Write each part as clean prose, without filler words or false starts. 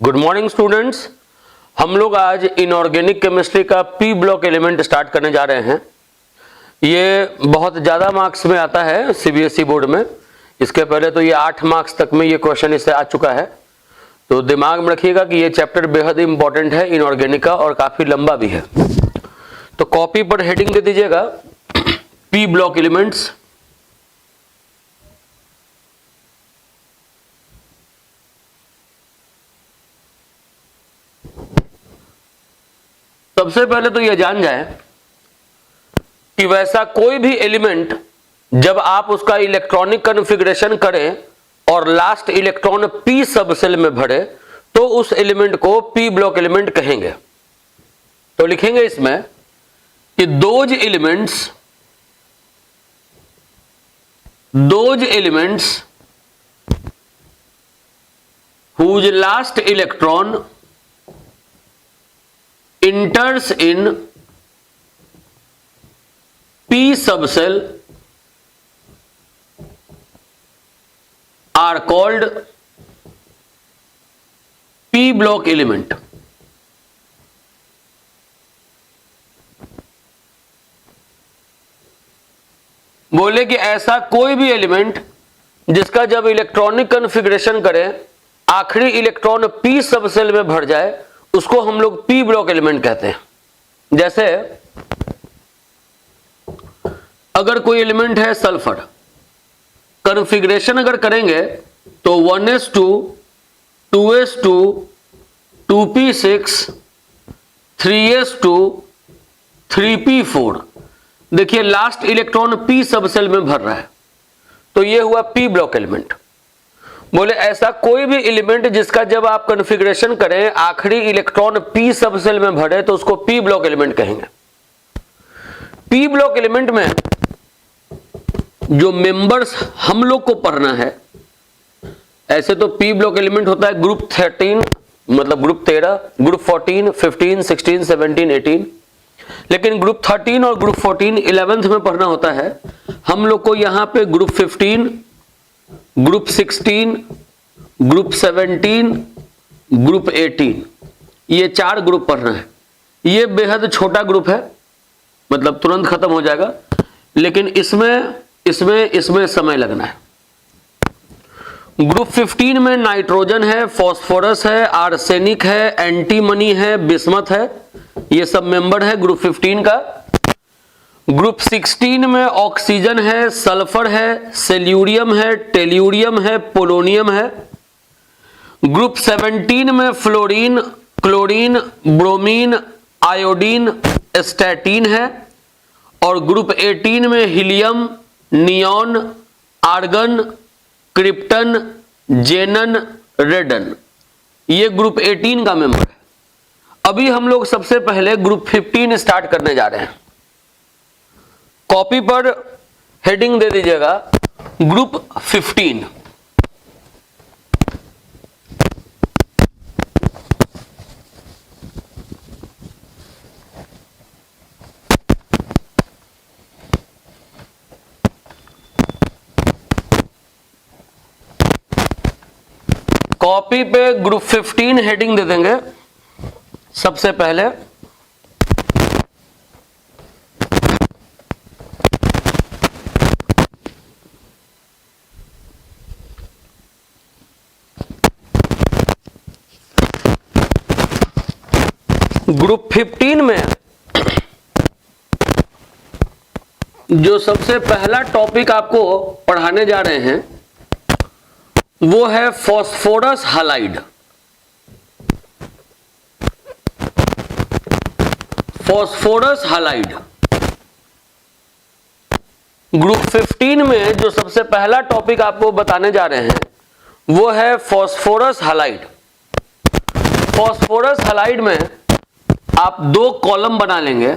Good morning students. हम लोग आज इनऑर्गेनिक केमिस्ट्री का पी ब्लॉक एलिमेंट स्टार्ट करने जा रहे हैं। ये बहुत ज़्यादा मार्क्स में आता है सीबीएसई बोर्ड में। इसके पहले तो ये 8 मार्क्स तक में ये क्वेश्चन इससे आ चुका है, तो दिमाग में रखिएगा कि ये चैप्टर बेहद इंपॉर्टेंट है इनऑर्गेनिक का और काफ़ी लंबा भी है। तो कॉपी पर हेडिंग दे दीजिएगा पी ब्लॉक एलिमेंट्स। सबसे पहले तो यह जान जाए कि वैसा कोई भी एलिमेंट जब आप उसका इलेक्ट्रॉनिक कॉन्फ़िगरेशन करें और लास्ट इलेक्ट्रॉन पी सब सेल में भरे तो उस एलिमेंट को पी ब्लॉक एलिमेंट कहेंगे। तो लिखेंगे इसमें कि those elements whose last electron enters in p subcell are called p block element। बोले कि ऐसा कोई भी एलिमेंट जिसका जब इलेक्ट्रॉनिक कॉन्फ़िगरेशन करें आखिरी इलेक्ट्रॉन पी सबसेल में भर जाए उसको हम लोग पी ब्लॉक एलिमेंट कहते हैं। जैसे अगर कोई एलिमेंट है सल्फर, कॉन्फ़िगरेशन अगर करेंगे तो 1s2 2s2 2p6 3s2 3p4। देखिए लास्ट इलेक्ट्रॉन पी सबसेल में भर रहा है, तो ये हुआ पी ब्लॉक एलिमेंट। बोले ऐसा कोई भी एलिमेंट जिसका जब आप कॉन्फ़िगरेशन करें आखिरी इलेक्ट्रॉन पी सबसेल में भरे तो उसको पी ब्लॉक एलिमेंट कहेंगे। पी ब्लॉक एलिमेंट में जो मेंबर्स हम लोग को पढ़ना है, ऐसे तो पी ब्लॉक एलिमेंट होता है ग्रुप 13 मतलब ग्रुप 13, ग्रुप 14, 15, 16, 17, 18, लेकिन ग्रुप 13 और ग्रुप 14 11th में पढ़ना होता है। हम लोग को यहां पे ग्रुप 15, ग्रुप 16, ग्रुप 17, ग्रुप 18 ये 4 ग्रुप पढ़ना है। ये बेहद छोटा ग्रुप है, मतलब तुरंत खत्म हो जाएगा, लेकिन इसमें समय लगना है। ग्रुप 15 में नाइट्रोजन है, फास्फोरस है, आर्सेनिक है, एंटीमनी है, बिस्मथ है, ये सब मेंबर है ग्रुप 15 का। ग्रुप 16 में ऑक्सीजन है, सल्फर है, सेल्यूरियम है, टेल्यूरियम है, पोलोनियम है। ग्रुप 17 में fluorine, chlorine, bromine, iodine, statin है। और ग्रुप 18 में हीलियम, नियॉन, आर्गन, क्रिप्टन, जेनन, रेडन, ये ग्रुप 18 का मेंबर है। अभी हम लोग सबसे पहले ग्रुप 15 स्टार्ट करने जा रहे हैं। कॉपी पर हेडिंग दे दीजिएगा ग्रुप 15। कॉपी पे ग्रुप 15 हेडिंग दे देंगे सबसे पहले। ग्रुप 15 में जो सबसे पहला टॉपिक आपको पढ़ाने जा रहे हैं वो है phosphorus halide. Phosphorus halide group 15 में जो सबसे पहला टॉपिक आपको बताने जा रहे हैं वो है फास्फोरस हैलाइड। फास्फोरस हैलाइड में आप 2 कॉलम बना लेंगे।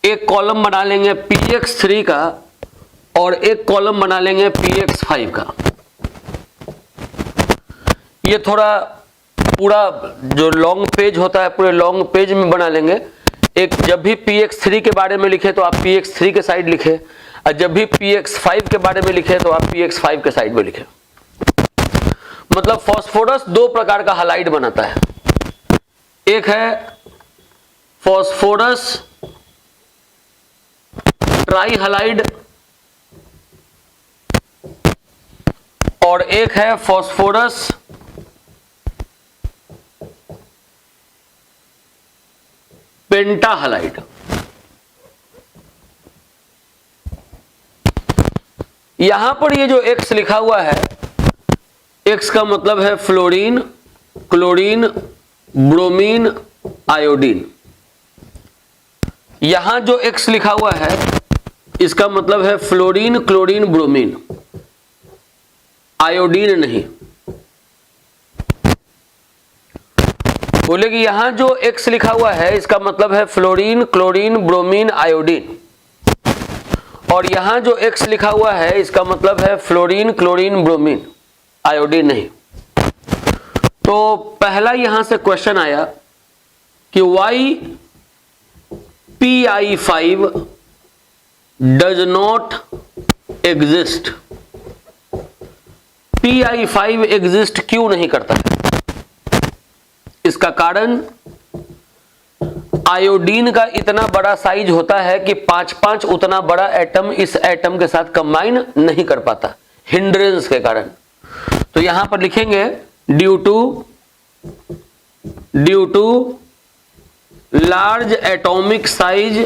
एक कॉलम बना लेंगे px3 का और एक कॉलम बना लेंगे px5 का। ये थोड़ा पूरा जो लॉन्ग पेज होता है पूरे लॉन्ग पेज में बना लेंगे। एक जब भी px3 के बारे में लिखे तो आप px3 के साइड लिखे, और जब भी px5 के बारे में लिखे तो आप px5 के साइड में लिखे। मतलब फास्फोरस दो प्रकार का हैलाइड बनाता है, एक है फास्फोरस ट्राई हैलाइड और एक है फास्फोरस पेंटा हैलाइड। यहां पर ये जो X लिखा हुआ है, X का मतलब है फ्लोरीन, क्लोरीन, ब्रोमीन, आयोडीन। यहां जो X लिखा हुआ है इसका मतलब है फ्लोरीन, क्लोरीन, ब्रोमीन, आयोडीन नहीं। बोले कि यहां जो X लिखा हुआ है इसका मतलब है फ्लोरीन, क्लोरीन, ब्रोमीन, आयोडीन, और यहां जो X लिखा हुआ है इसका मतलब है फ्लोरीन, क्लोरीन, ब्रोमीन, आयोडीन नहीं। तो पहला यहां से क्वेश्चन आया कि why PI5 does not exist, PI5 exist क्यों नहीं करता है? इसका कारण आयोडीन का इतना बड़ा साइज होता है कि 5-5 उतना बड़ा एटम इस एटम के साथ कंबाइन नहीं कर पाता, हिंड्रेंस के कारण। तो यहां पर लिखेंगे due to large atomic size,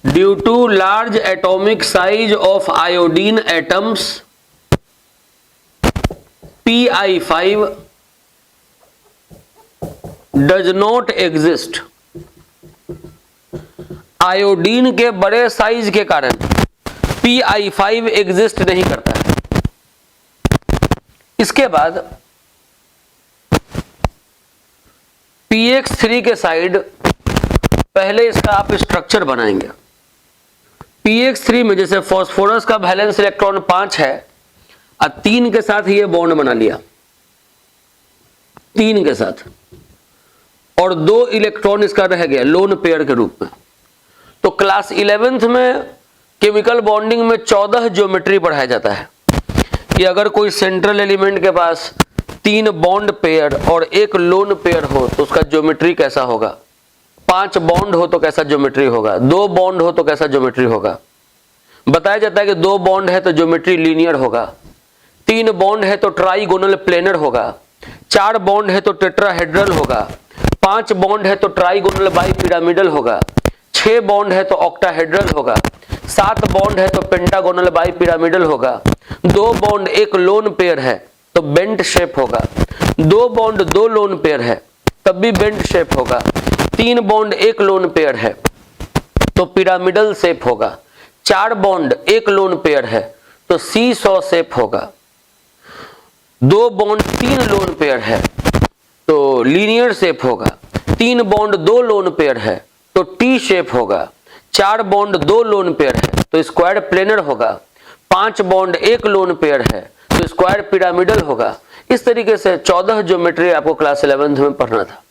due to large atomic size of iodine atoms, PI5 does not exist. Iodine के बड़े साइज के कारण PI5 एग्जिस्ट नहीं करता है। इसके बाद PX3 के साइड पहले इसका आप स्ट्रक्चर बनाएंगे। PX3 में जैसे फास्फोरस का वैलेंस इलेक्ट्रॉन 5 है और 3 के साथ ये बॉन्ड बना लिया, 3 के साथ, और 2 इलेक्ट्रॉन इसका रह गया लोन पेयर के रूप में। तो क्लास 11th में केमिकल बॉन्डिंग में 14 ज्योमेट्री पढ़ाया जाता है कि अगर कोई सेंट्रल एलिमेंट के पास 3 बॉन्ड पेयर और 1 लोन पेयर हो तो उसका ज्योमेट्री कैसा होगा, 5 बॉन्ड हो तो कैसा ज्योमेट्री होगा, 2 बॉन्ड हो तो कैसा ज्योमेट्री होगा। बताया जाता है कि 2 बॉन्ड है तो ज्योमेट्री लीनियर होगा, 3 बॉन्ड है तो ट्राइगोनल प्लेनर होगा, 4 बॉन्ड है तो टेट्राहेड्रल होगा, 5 बॉन्ड है तो ट्राइगोनल बाइपिरामिडल होगा, 6 बॉन्ड है तो ऑक्टाहेड्रल होगा, 7 बॉन्ड है तो पेंटागोनल बाइपिरामिडल होगा, 2 बॉन्ड 1 लोन पेयर है तो बेंट शेप होगा, 2 बॉन्ड 2 लोन पेयर है तब भी बेंट शेप होगा, 3 बॉन्ड 1 लोन पेयर है तो पिरामिडल शेप होगा, 4 बॉन्ड 1 लोन पेयर है तो सी-सॉ शेप होगा, 2 बॉन्ड 3 लोन पेयर है तो लीनियर शेप होगा, 3 बॉन्ड 2 लोन पेयर है तो टी शेप होगा, 4 बॉन्ड 2 लोन पेयर है तो स्क्वायर प्लेनर होगा, 5 बॉन्ड 1 लोन पेयर है तो स्क्वायर पिरामिडल होगा। इस तरीके से 14 ज्योमेट्री आपको क्लास 11th में पढ़ना था।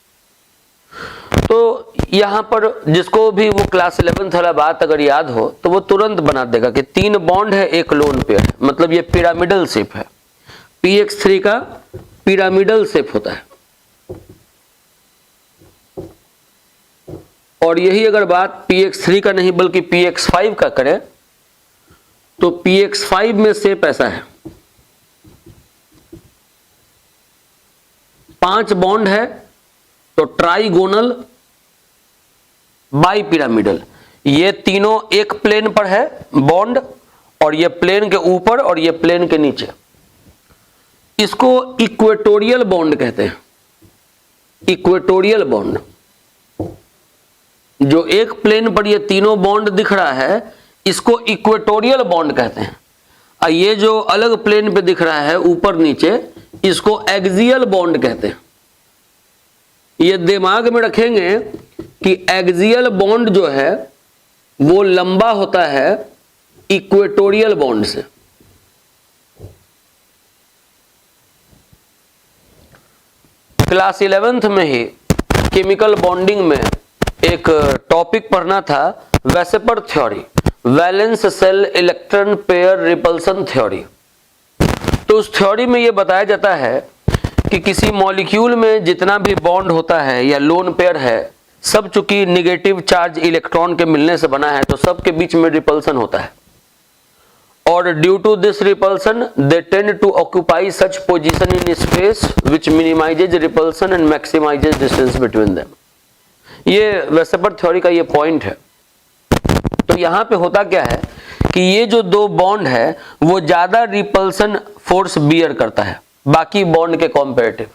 तो यहां पर जिसको भी वो क्लास 11th वाला बात अगर याद हो तो वो तुरंत बना देगा कि 3 बॉन्ड है 1 लोन पेयर है, मतलब ये पिरामिडल शेप है। PX3 का पिरामिडल शेप होता है। और यही अगर बात PX3 का नहीं बल्कि PX5 का करें तो PX5 में शेप ऐसा है, 5 बॉन्ड है तो ट्राइगोनल बाइपिरामिडल, ये तीनों एक प्लेन पर है बॉन्ड, और ये प्लेन के ऊपर और ये प्लेन के नीचे। इसको इक्वेटोरियल बॉन्ड कहते हैं। इक्वेटोरियल बॉन्ड, जो एक प्लेन पर ये तीनों बॉन्ड दिख रहा है इसको इक्वेटोरियल बॉन्ड कहते हैं, और ये जो अलग प्लेन पे दिख रहा है ऊपर नीचे इसको एक्सियल बॉन्ड कहते हैं। ये दिमाग में रखेंगे कि एक्सियल बॉन्ड जो है वो लंबा होता है इक्वेटोरियल बॉन्ड से। क्लास 11th में ही केमिकल बॉन्डिंग में एक टॉपिक पढ़ना था VSEPR theory, valence shell electron pair repulsion theory. तो उस थ्योरी में ये बताया जाता है कि किसी मॉलिक्यूल में जितना भी बॉन्ड होता है या लोन पेयर है, सब चूंकि निगेटिव चार्ज इलेक्ट्रॉन के मिलने से बना है, तो सबके बीच में रिपल्सन होता है। और due to this repulsion they tend to occupy such position in space which minimises repulsion and maximises distance between them. ये वेसेपर थ्योरी का ये पॉइंट है। तो यहां पे होता क्या है कि ये जो दो बॉन्ड है वो ज्यादा रिपल्सन फोर्स बियर करता है बाकी बॉन्ड के कॉम्पेरेटिव,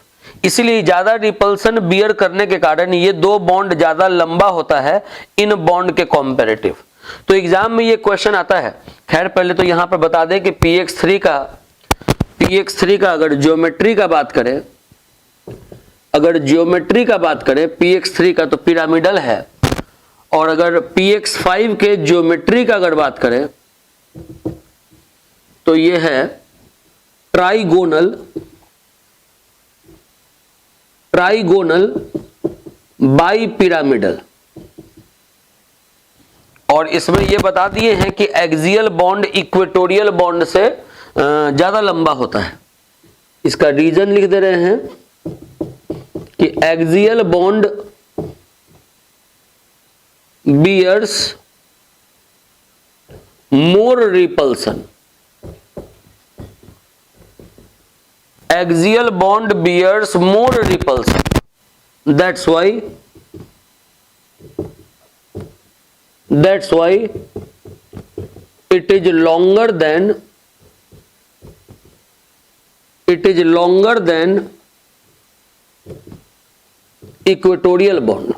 इसलिए ज्यादा रिपल्सन बियर करने के कारण ये दो बॉन्ड ज्यादा लंबा होता है इन बॉन्ड के कॉम्पेरेटिव। तो एग्जाम में ये क्वेश्चन आता है। खैर पहले तो यहां पर बता दें कि px3 का अगर ज्योमेट्री का बात करें, px3 का तो पिरामिडल है, और अगर px5 के ज्योमेट्री का अगर बात करें तो ये है ट्राइगोनल बाई पिरामिडल। और इसमें ये बता दिए हैं कि एक्सियल बॉन्ड इक्वेटोरियल बॉन्ड से ज्यादा लंबा होता है। इसका रीजन लिख दे रहे हैं कि axial bond bears more repulsion, axial bond bears more repulsion, that's why it is longer than equatorial bond.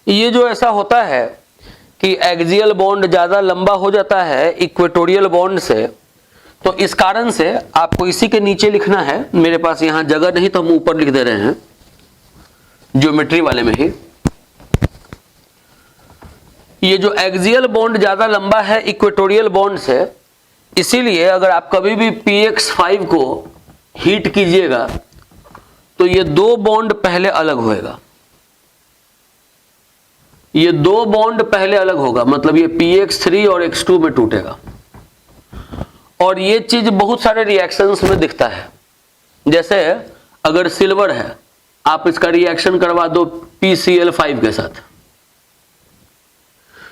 ये जो ऐसा होता है कि एक्सियल बॉन्ड ज्यादा लंबा हो जाता है इक्वेटोरियल बॉन्ड से, तो इस कारण से आपको इसी के नीचे लिखना है। मेरे पास यहां जगह नहीं तो हम ऊपर लिख दे रहे हैं ज्योमेट्री वाले में ही। ये जो एक्सियल बॉन्ड ज्यादा लंबा है इक्वेटोरियल बॉन्ड से, इसीलिए अगर आप कभी भी px5 को हीट कीजिएगा तो ये दो बॉन्ड पहले अलग होएगा, ये दो बॉन्ड पहले अलग होगा, मतलब ये px3 और x2 में टूटेगा। और ये चीज बहुत सारे रिएक्शंस में दिखता है। जैसे अगर सिल्वर है, आप इसका रिएक्शन करवा दो PCl5 के साथ,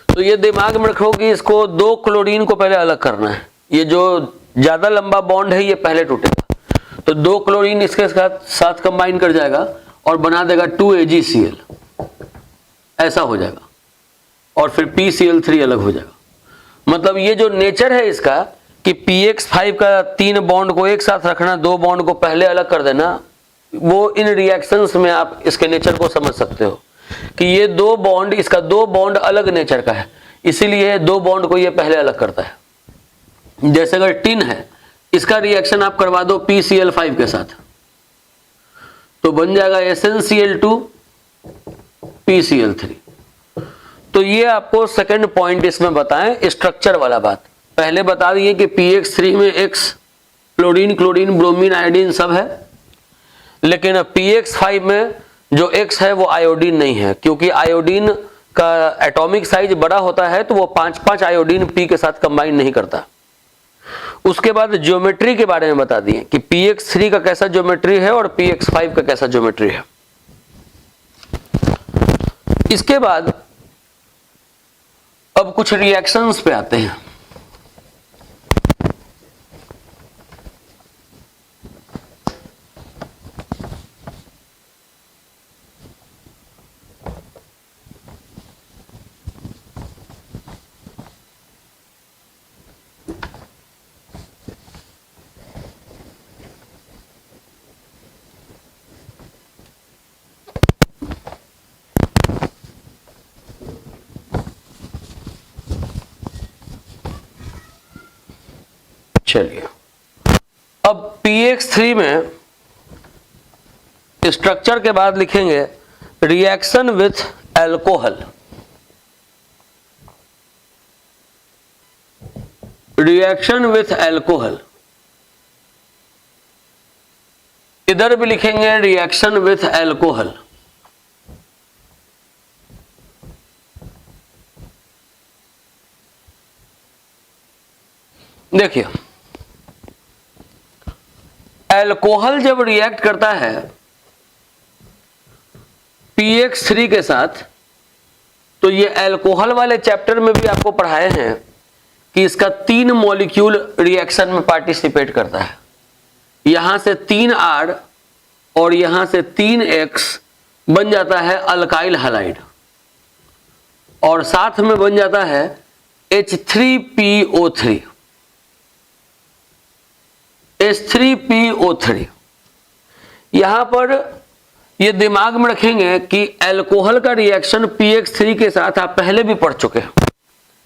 तो ये दिमाग में रखो कि इसको दो क्लोरीन को पहले अलग करना है। ये जो ज्यादा लंबा बॉन्ड है ये पहले टूटेगा, तो दो क्लोरीन इसके साथ कंबाइन कर जाएगा और बना देगा 2AgCl, ऐसा हो जाएगा। और फिर PCl3 अलग हो जाएगा। मतलब ये जो नेचर है इसका कि px5 का तीन बॉन्ड को एक साथ रखना, दो बॉन्ड को पहले अलग कर देना, वो इन रिएक्शंस में आप इसके नेचर को समझ सकते हो कि ये दो बॉन्ड, इसका दो बॉन्ड अलग नेचर का है, इसीलिए दो बॉन्ड को ये पहले अलग करता है। जैसे अगर टिन है, इसका रिएक्शन आप करवा दो PCl5 के साथ, तो बन जाएगा SnCl2 PCl3। तो ये आपको सेकंड पॉइंट इसमें बताएं, स्ट्रक्चर वाला बात। पहले बता दिए कि px3 में x क्लोरीन, ब्रोमीन, आयोडीन सब है, लेकिन px5 में जो x है वो आयोडीन नहीं है, क्योंकि आयोडीन का एटॉमिक साइज बड़ा होता है तो वो 5-5 आयोडीन p के साथ कंबाइन नहीं करता। उसके बाद ज्योमेट्री के बारे में बता दिए कि px3 का कैसा ज्योमेट्री है और px5 का कैसा ज्योमेट्री है। इसके बाद अब कुछ रिएक्शंस पे आते हैं। चलिए, अब px3 में स्ट्रक्चर के बाद लिखेंगे reaction with alcohol. Reaction with alcohol, इधर भी लिखेंगे रिएक्शन विथ एल्कोहल। देखिए, एल्कोहल जब रिएक्ट करता है PX3 के साथ, तो ये एल्कोहल वाले चैप्टर में भी आपको पढ़ाए हैं कि इसका 3 मॉलिक्यूल रिएक्शन में पार्टिसिपेट करता है। यहां से 3R और यहां से 3X बन जाता है अल्काइल हैलाइड, और साथ में बन जाता है H3PO3। H3PO3 यहां पर ये दिमाग में रखेंगे कि एल्कोहल का रिएक्शन PX3 के साथ आप पहले भी पढ़ चुके हैं।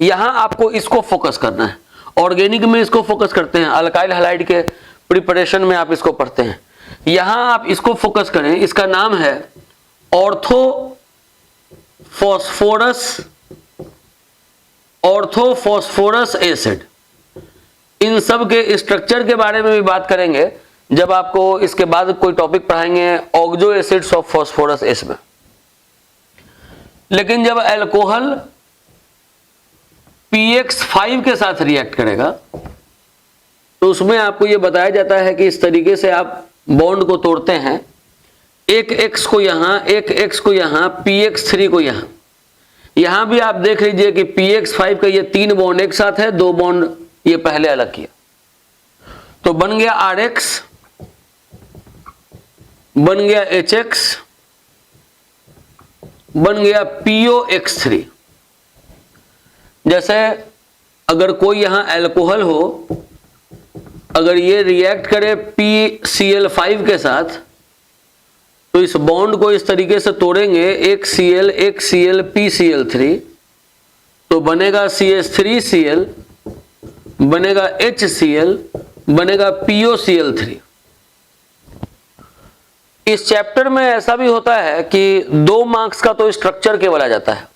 यहां आपको इसको फोकस करना है। ऑर्गेनिक में इसको फोकस करते हैं, अल्काइल हैलाइड के प्रिपरेशन में आप इसको पढ़ते हैं। यहां आप इसको फोकस करें, इसका नाम है ऑर्थोफॉस्फोरस एसिड। इन सब के स्ट्रक्चर के बारे में भी बात करेंगे जब आपको इसके बाद कोई टॉपिक पढ़ाएंगे oxo acids of phosphorus S में। लेकिन जब एल्कोहल PX5 के साथ रिएक्ट करेगा तो उसमें आपको यह बताया जाता है कि इस तरीके से आप बॉन्ड को तोड़ते हैं, एक X को यहां, एक X को यहां, PX3 को यहां। यहां भी आप देख लीजिए कि PX5 का ये 3 बॉन्ड एक साथ है, 2 बॉन्ड ये पहले अलग किया, तो बन गया RX, बन गया HX, बन गया POX3। जैसे अगर कोई यहां एल्कोहल हो, अगर ये रिएक्ट करे PCl5 के साथ, तो इस बॉन्ड को इस तरीके से तोड़ेंगे, एक Cl PCl3, तो बनेगा CH3Cl, बनेगा HCl, बनेगा POCl3। इस चैप्टर में ऐसा भी होता है कि 2 मार्क्स का तो स्ट्रक्चर केवल आ जाता है।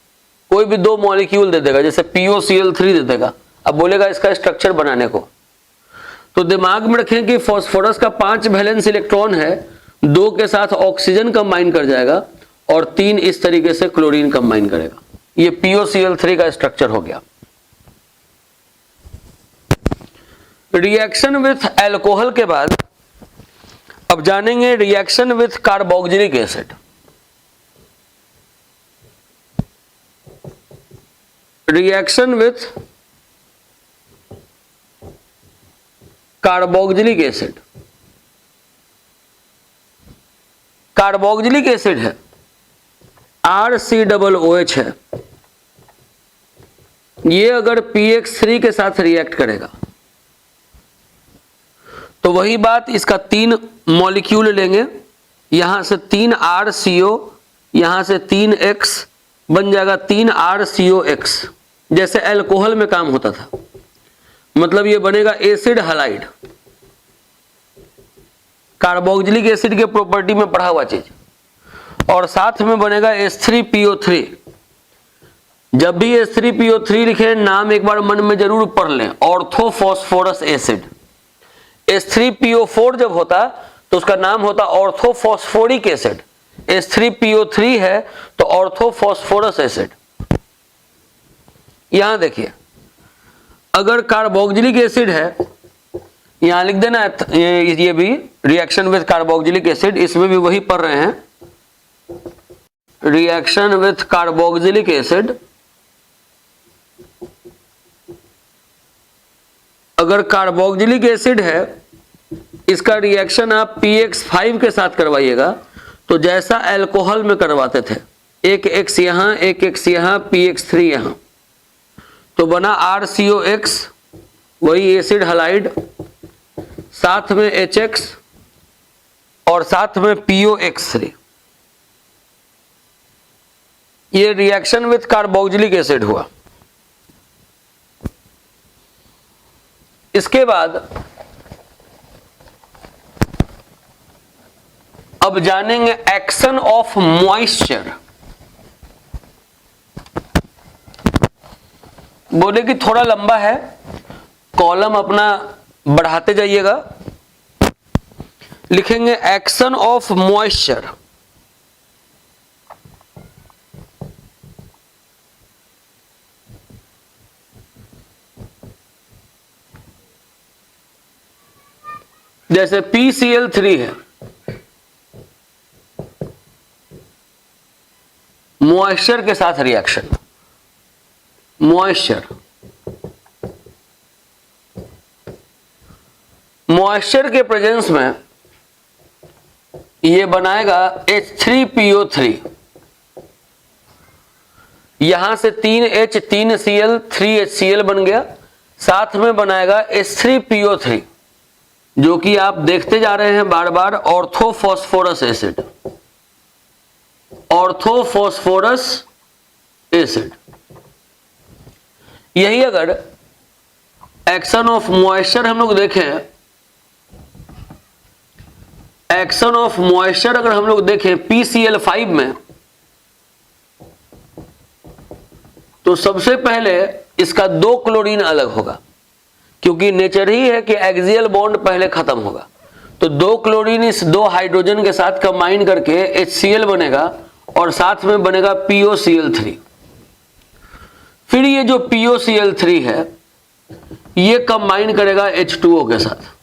कोई भी 2 मॉलिक्यूल दे देगा, जैसे POCl3 दे देगा, अब बोलेगा इसका स्ट्रक्चर बनाने को। तो दिमाग में रखें कि फास्फोरस का 5 वैलेंस इलेक्ट्रॉन है, 2 के साथ ऑक्सीजन कंबाइन कर जाएगा और 3 इस तरीके से क्लोरीन कंबाइन करेगा। ये POCl3 का स्ट्रक्चर हो गया। रिएक्शन विथ एल्कोहल के बाद अब जानेंगे reaction with carboxylic acid. Reaction with carboxylic acid. Carboxylic acid है, RCOOH है। ये अगर PX3 के साथ रिएक्ट करेगा तो वही बात, इसका 3 मॉलिक्यूल लेंगे, यहां से 3RCO, यहां से 3X, बन जाएगा 3RCOX, जैसे एल्कोहल में काम होता था। मतलब ये बनेगा एसिड हैलाइड। कार्बोक्सिलिक एसिड के प्रॉपर्टी में पढ़ा हुआ चीज। और साथ में बनेगा H3PO3। जब भी H3PO3 लिखे, नाम एक बार मन में जरूर पढ़ लें, ऑर्थोफॉस्फोरस एसिड। H3PO4 जब होता तो उसका नाम होता ऑर्थोफॉस्फोरिक एसिड। H3PO3 है तो ऑर्थोफॉस्फोरस एसिड। यहां देखिए, अगर कार्बोक्सिलिक एसिड है, यहां लिख देना, ये भी रिएक्शन विथ कार्बोक्सिलिक एसिड, इसमें भी वही पढ़ रहे हैं, रिएक्शन विथ कार्बोक्सिलिक एसिड। अगर कार्बोक्सिलिक एसिड है, इसका रिएक्शन आप PX5 के साथ करवाइएगा तो जैसा एल्कोहल में करवाते थे, एक X यहां, एक X यहां, PX3 यहां, तो बना RCOX, वही एसिड हैलाइड, साथ में HX और साथ में POX3। ये रिएक्शन विथ कार्बोक्सिलिक एसिड हुआ। इसके बाद अब जानेंगे एक्शन ऑफ मॉइस्चर। बोले कि थोड़ा लंबा है, कॉलम अपना बढ़ाते जाइएगा। लिखेंगे एक्शन ऑफ मॉइस्चर। जैसे PCl3 है, मॉइस्चर के साथ रिएक्शन, मॉइस्चर के प्रेजेंस में ये बनाएगा H3PO3, यहां से 3H 3Cl 3HCl बन गया, साथ में बनाएगा H3PO3, जो कि आप देखते जा रहे हैं बार बार, ऑर्थोफॉस्फोरस एसिड, ऑर्थोफॉस्फोरस एसिड। यही अगर एक्शन ऑफ मॉइस्चर हम लोग देखें, एक्शन ऑफ मॉइस्चर अगर हम लोग देखें PCl5 में, तो सबसे पहले इसका 2 क्लोरीन अलग होगा, क्योंकि नेचर ही है कि एक्सियल बॉन्ड पहले खत्म होगा। तो 2 क्लोरीन इस 2 हाइड्रोजन के साथ कंबाइन करके HCl बनेगा और साथ में बनेगा POCl3। फिर ये जो POCl3 है ये कंबाइन करेगा H2O के साथ,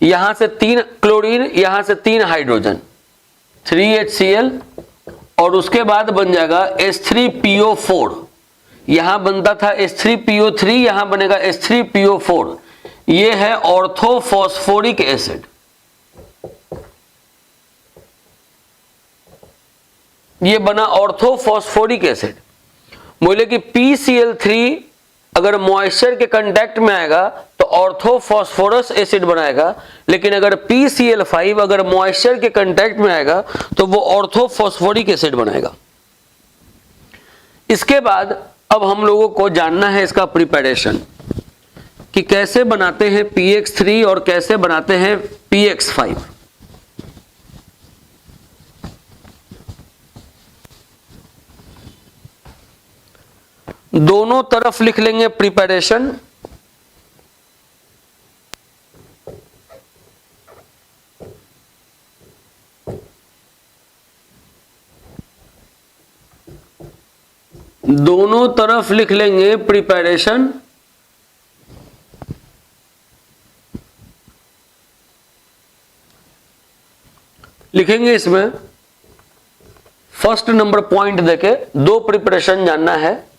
यहां से 3 क्लोरीन, यहां से 3 हाइड्रोजन, 3HCl, और उसके बाद बन जाएगा H3PO4। यहां बनता था H3PO3, यहां बनेगा H3PO4। ये है ऑर्थोफॉस्फोरिक एसिड। ये बना ऑर्थोफॉस्फोरिक एसिड। बोले कि PCl3 अगर मॉइस्चर के कांटेक्ट में आएगा तो ऑर्थोफॉस्फोरस एसिड बनाएगा, लेकिन अगर PCl5 अगर मॉइस्चर के कांटेक्ट में आएगा तो वो ऑर्थोफॉस्फोरिक एसिड बनाएगा। इसके बाद अब हम लोगों को जानना है इसका प्रिपरेशन, कि कैसे बनाते हैं PX3 और कैसे बनाते हैं PX5। दोनों तरफ लिख लेंगे प्रिपरेशन। दोनों तरफ लिख लेंगे प्रिपरेशन। लिखेंगे इसमें फर्स्ट नंबर पॉइंट देके 2 प्रिपरेशन जानना है।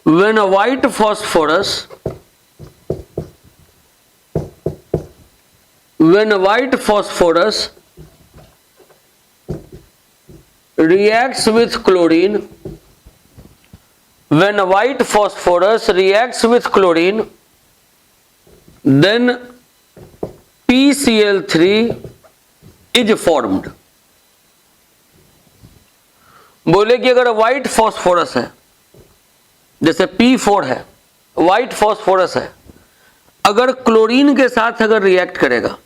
When a white phosphorus reacts with chlorine, when a white phosphorus reacts with chlorine, then PCl3 is formed। बोले कि अगर व्हाइट फॉस्फोरस है, जैसे P4 है, व्हाइट फॉस्फोरस है, अगर क्लोरीन के साथ अगर रिएक्ट करेगा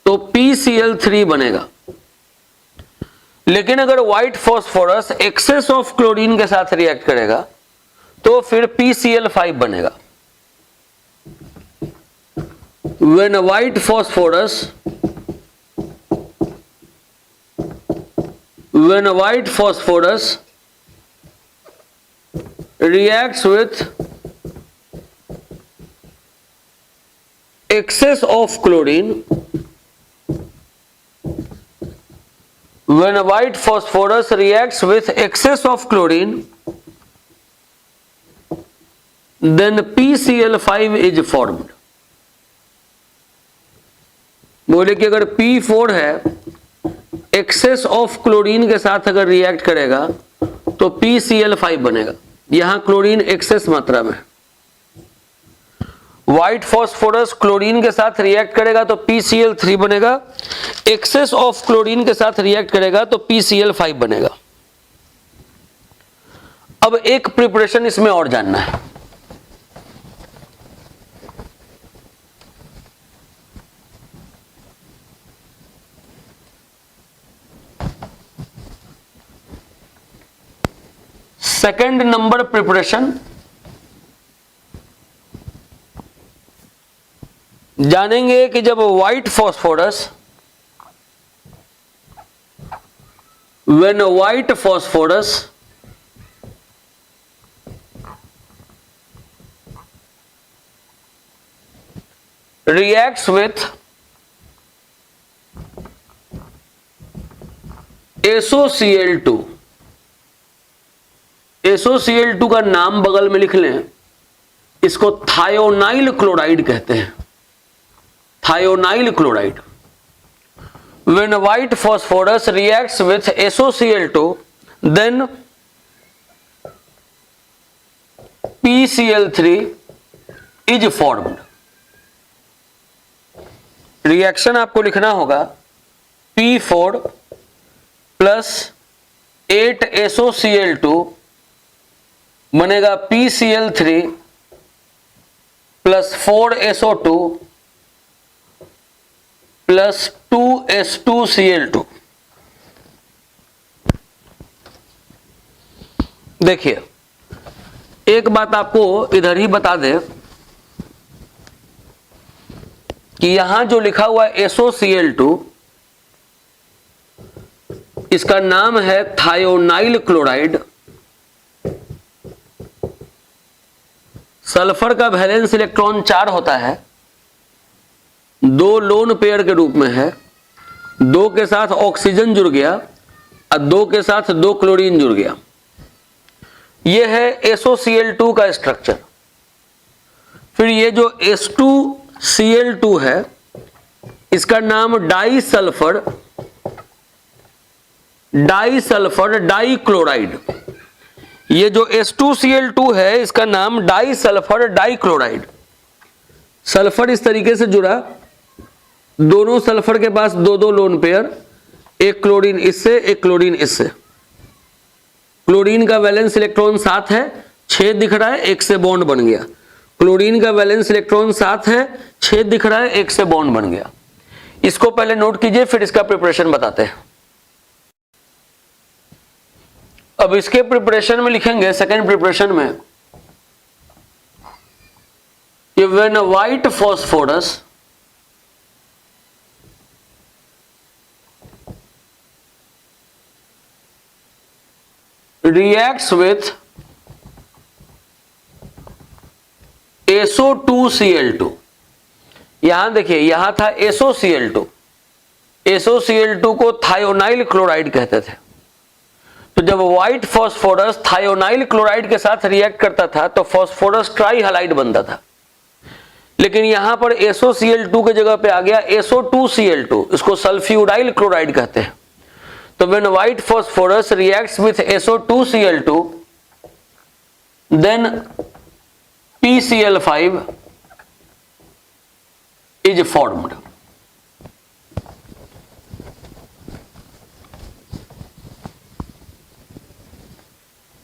तो PCl3 बनेगा। लेकिन अगर white phosphorus excess of chlorine के साथ रिएक्ट करेगा तो फिर PCl5 बनेगा। When a white phosphorus reacts with excess of chlorine, when a white phosphorus reacts with excess of chlorine, then PCl5 is formed। बोले कि अगर P4 है, एक्सेस ऑफ क्लोरीन के साथ अगर रिएक्ट करेगा तो PCl5 बनेगा। यहां क्लोरीन एक्सेस मात्रा में, व्हाइट फॉस्फोरस क्लोरीन के साथ रिएक्ट करेगा तो PCl3 बनेगा, एक्सेस ऑफ क्लोरीन के साथ रिएक्ट करेगा तो PCl5 बनेगा। अब एक प्रिपरेशन इसमें और जानना है। सेकंड नंबर प्रिपरेशन जानेंगे कि जब white phosphorus when white phosphorus reacts with SOCl2। SOCl2 का नाम बगल में लिख लें, इसको थायोनाइल क्लोराइड कहते हैं, thionyl chloride. When white phosphorus reacts with SOCl2, then PCl3 is formed। Reaction आपको लिखना होगा P4 प्लस 8 SOCl2 बनेगा PCl3 plus 4 SO2 plus 2 S2Cl2। देखिए, एक बात आपको इधर ही बता दें कि यहां जो लिखा हुआ है SOCl2, इसका नाम है थायोनाइल क्लोराइड। सल्फर का वैलेंस इलेक्ट्रॉन 4 होता है, 2 लोन पेयर के रूप में है, 2 के साथ ऑक्सीजन जुड़ गया और 2 के साथ 2 क्लोरीन जुड़ गया। यह है SOCl2 का स्ट्रक्चर। फिर ये जो H2Cl2 है, इसका नाम डाईसल्फर डाईक्लोराइड। ये जो H2Cl2 है, इसका नाम डाईसल्फर डाईक्लोराइड। सल्फर इस तरीके से जुड़ा, दोनों सल्फर के पास 2-2 लोन पेयर, एक क्लोरीन इससे एक क्लोरीन इससे। क्लोरीन का वैलेंस इलेक्ट्रॉन 7 है, 6 दिख रहा है, 1 से बॉन्ड बन गया। क्लोरीन का वैलेंस इलेक्ट्रॉन 7 है, 6 दिख रहा है, 1 से बॉन्ड बन गया। इसको पहले नोट कीजिए, फिर इसका प्रिपरेशन बताते हैं। अब इसके प्रिपरेशन में लिखेंगे, सेकेंड प्रिपरेशन में, कि when white phosphorus reacts with SO2Cl2। यहां देखिए, यहां था SOCl2, SOCl2 को थायोनाइल क्लोराइड कहते थे। तो जब व्हाइट फॉस्फोरस थायोनाइल क्लोराइड के साथ रिएक्ट करता था तो फॉस्फोरस ट्राई हैलाइड बनता था। लेकिन यहां पर SOCl2 के जगह पे आ गया SO2Cl2, इसको सल्फ्यूराइल क्लोराइड कहते हैं। तो when white phosphorus reacts with SO2Cl2, then PCl5 is formed।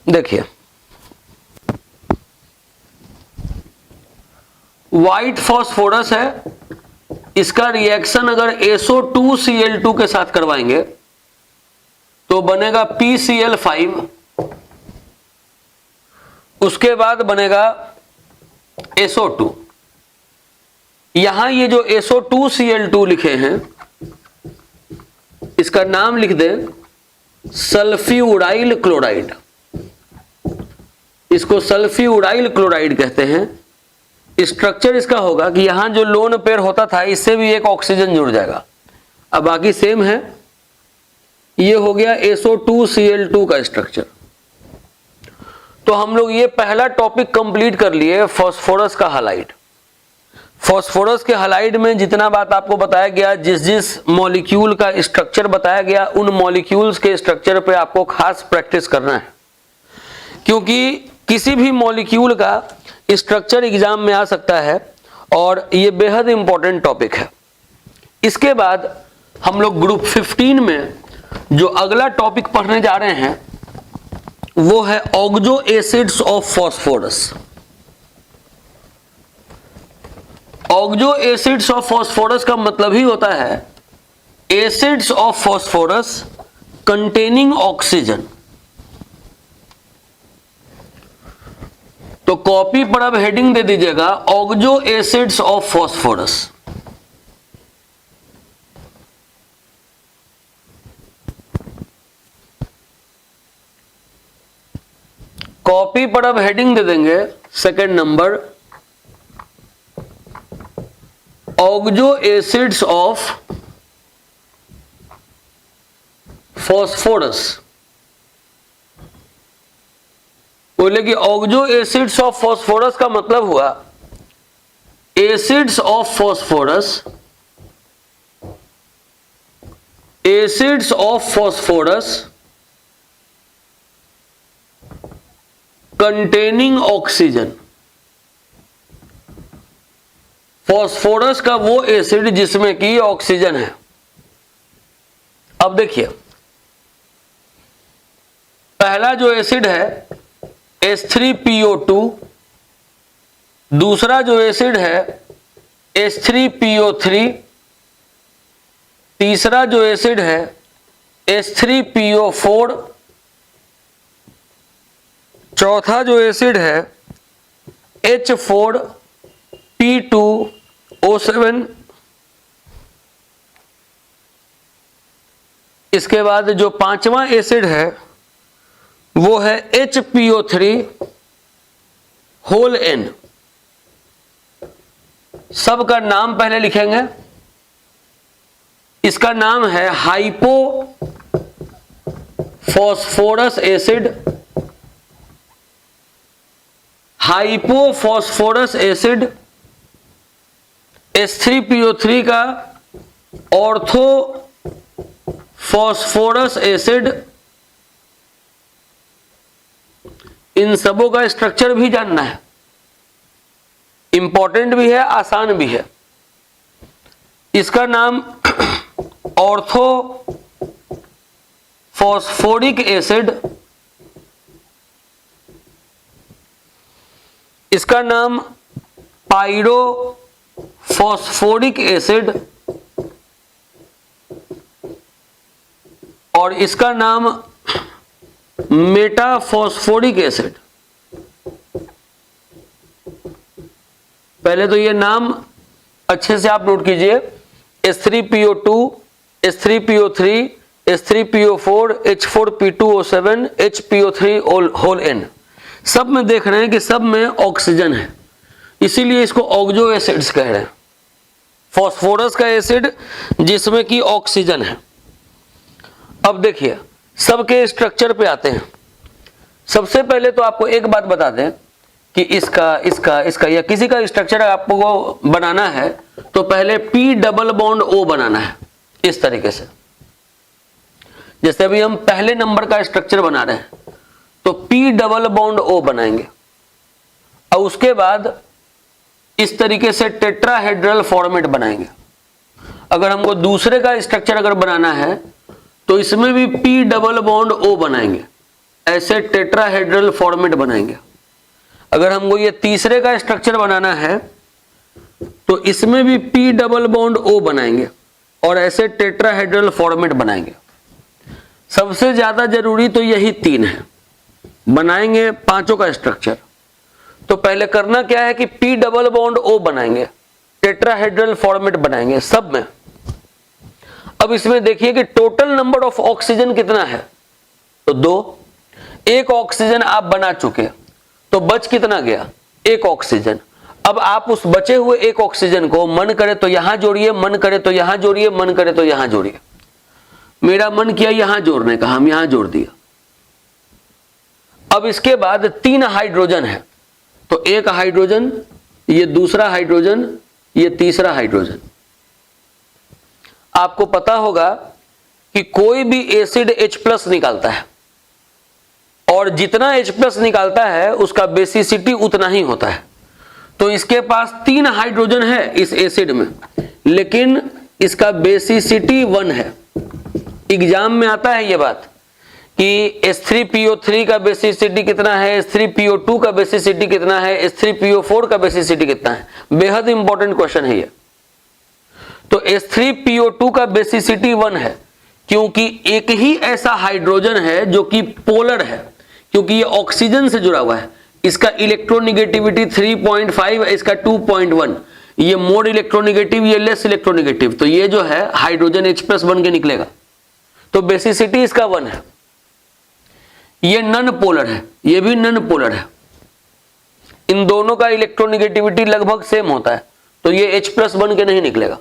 देखिए, व्हाइट फॉस्फोरस है, इसका रिएक्शन अगर SO2Cl2 के साथ करवाएंगे तो बनेगा PCl5, उसके बाद बनेगा SO2। यहां ये जो SO2Cl2 लिखे हैं, इसका नाम लिख दें सल्फ्यूराइल क्लोराइड। इसको सल्फ्यूराइल क्लोराइड कहते हैं। स्ट्रक्चर इसका होगा कि यहां जो लोन पेयर होता था, इससे भी एक ऑक्सीजन जुड़ जाएगा। अब बाकी सेम है। ये हो गया SO2Cl2 का स्ट्रक्चर। तो हम लोग ये पहला टॉपिक कंप्लीट कर लिए, फास्फोरस का हैलाइड। फास्फोरस के हैलाइड में जितना बात आपको बताया गया, जिस जिस मॉलिक्यूल का स्ट्रक्चर बताया गया, उन मॉलिक्यूल्स के स्ट्रक्चर पे आपको खास प्रैक्टिस करना है, क्योंकि किसी भी मॉलिक्यूल का स्ट्रक्चर एग्जाम में आ सकता है और ये बेहद इंपॉर्टेंट टॉपिक है। इसके बाद हम लोग ग्रुप 15 में जो अगला टॉपिक पढ़ने जा रहे हैं वो है oxo acids of phosphorus. Oxo acids of phosphorus का मतलब ही होता है acids of phosphorus containing oxygen. तो कॉपी पर अब हेडिंग दे दीजिएगा oxo acids of phosphorus. Copy पर अब हेडिंग दे देंगे second number oxo acids of phosphorus, बोले कि ऑक्सो एसिड्स ऑफ फॉस्फोरस का मतलब हुआ acids of phosphorus, acids of phosphorus containing oxygen. Phosphorus का वो एसिड जिसमें कि ऑक्सीजन है। अब देखिए, पहला जो एसिड है H3PO2, दूसरा जो एसिड है H3PO3, तीसरा जो एसिड है H3PO4, चौथा जो एसिड है H4P2O7, इसके बाद जो पांचवा एसिड है वो है HPO3 होल N। सबका नाम पहले लिखेंगे। इसका नाम है hypo phosphorous acid, hypo phosphorous acid. H3PO3 का ऑर्थो फॉस्फोरस एसिड। इन सबों का स्ट्रक्चर भी जानना है, इंपॉर्टेंट भी है, आसान भी है। इसका नाम ऑर्थो फॉस्फोरिक एसिड, इसका नाम पाइरो फॉस्फोरिक एसिड, और इसका नाम मेटाफॉस्फोरिक एसिड। पहले तो ये नाम अच्छे से आप नोट कीजिए। H3PO2, H3PO3, H3PO4, H4P2O7, HPO3 whole N। सब में देख रहे हैं कि सब में ऑक्सीजन है, इसीलिए इसको ऑक्सो एसिड्स कह रहे हैं। फॉस्फोरस का एसिड जिसमें कि ऑक्सीजन है। अब देखिए, सबके स्ट्रक्चर पे आते हैं। सबसे पहले तो आपको एक बात बता दें कि इसका या किसी का स्ट्रक्चर आपको बनाना है तो पहले P डबल बॉन्ड O बनाना है, इस तरीके से। जैसे अभी हम पहले नंबर का स्ट्रक्चर बना रहे हैं तो P डबल बॉन्ड O बनाएंगे, और उसके बाद इस तरीके से टेट्राहेड्रल फॉर्मेट बनाएंगे। अगर हमको दूसरे का स्ट्रक्चर अगर बनाना है तो इसमें भी P डबल बॉन्ड O बनाएंगे, ऐसे टेट्राहेड्रल फॉर्मेट बनाएंगे। अगर हमको ये तीसरे का स्ट्रक्चर बनाना है तो इसमें भी P डबल बॉन्ड O बनाएंगे और ऐसे टेट्राहेड्रल फॉर्मेट बनाएंगे। सबसे ज्यादा जरूरी तो यही तीन है, बनाएंगे पांचों का स्ट्रक्चर। तो पहले करना क्या है कि P डबल बॉन्ड O बनाएंगे, टेट्राहेड्रल फॉर्मेट बनाएंगे सब में। अब इसमें देखिए कि टोटल नंबर ऑफ ऑक्सीजन कितना है, तो 2। एक ऑक्सीजन आप बना चुके तो बच कितना गया, एक ऑक्सीजन। अब आप उस बचे हुए एक ऑक्सीजन को मन करे तो यहां जोड़िए, मन करे तो यहां जोड़िए, मन करे तो यहां जोड़िए। मेरा मन किया यहां जोड़ने का, हम यहां जोड़ दिया। अब इसके बाद 3 हाइड्रोजन है, तो एक हाइड्रोजन, ये दूसरा हाइड्रोजन, ये तीसरा हाइड्रोजन। आपको पता होगा कि कोई भी एसिड H+ निकालता है और जितना H+ निकालता है उसका बेसिसिटी उतना ही होता है। तो इसके पास 3 हाइड्रोजन है इस एसिड में, लेकिन इसका बेसिसिटी 1 है। एग्जाम में आता है ये बात कि H3PO3 का बेसिसिटी कितना है, H3PO2 का बेसिसिटी कितना है, H3PO4 का बेसिसिटी कितना है। बेहद इंपॉर्टेंट क्वेश्चन है ये। तो H3PO2 का बेसिसिटी 1 है क्योंकि एक ही ऐसा हाइड्रोजन है जो कि पोलर है, क्योंकि ये ऑक्सीजन से जुड़ा हुआ है। इसका इलेक्ट्रोनिगेटिविटी 3.5 है, इसका 2.1। ये मोर इलेक्ट्रोनिगेटिव, ये लेस इलेक्ट्रोनिगेटिव। तो ये जो है हाइड्रोजन H+ बन के निकलेगा, तो बेसिसिटी इसका 1 है। ये नन पोलर है, ये भी नन पोलर है। इन दोनों का इलेक्ट्रोनिगेटिविटी लगभग सेम होता है, तो ये H+ बन के नहीं निकलेगा।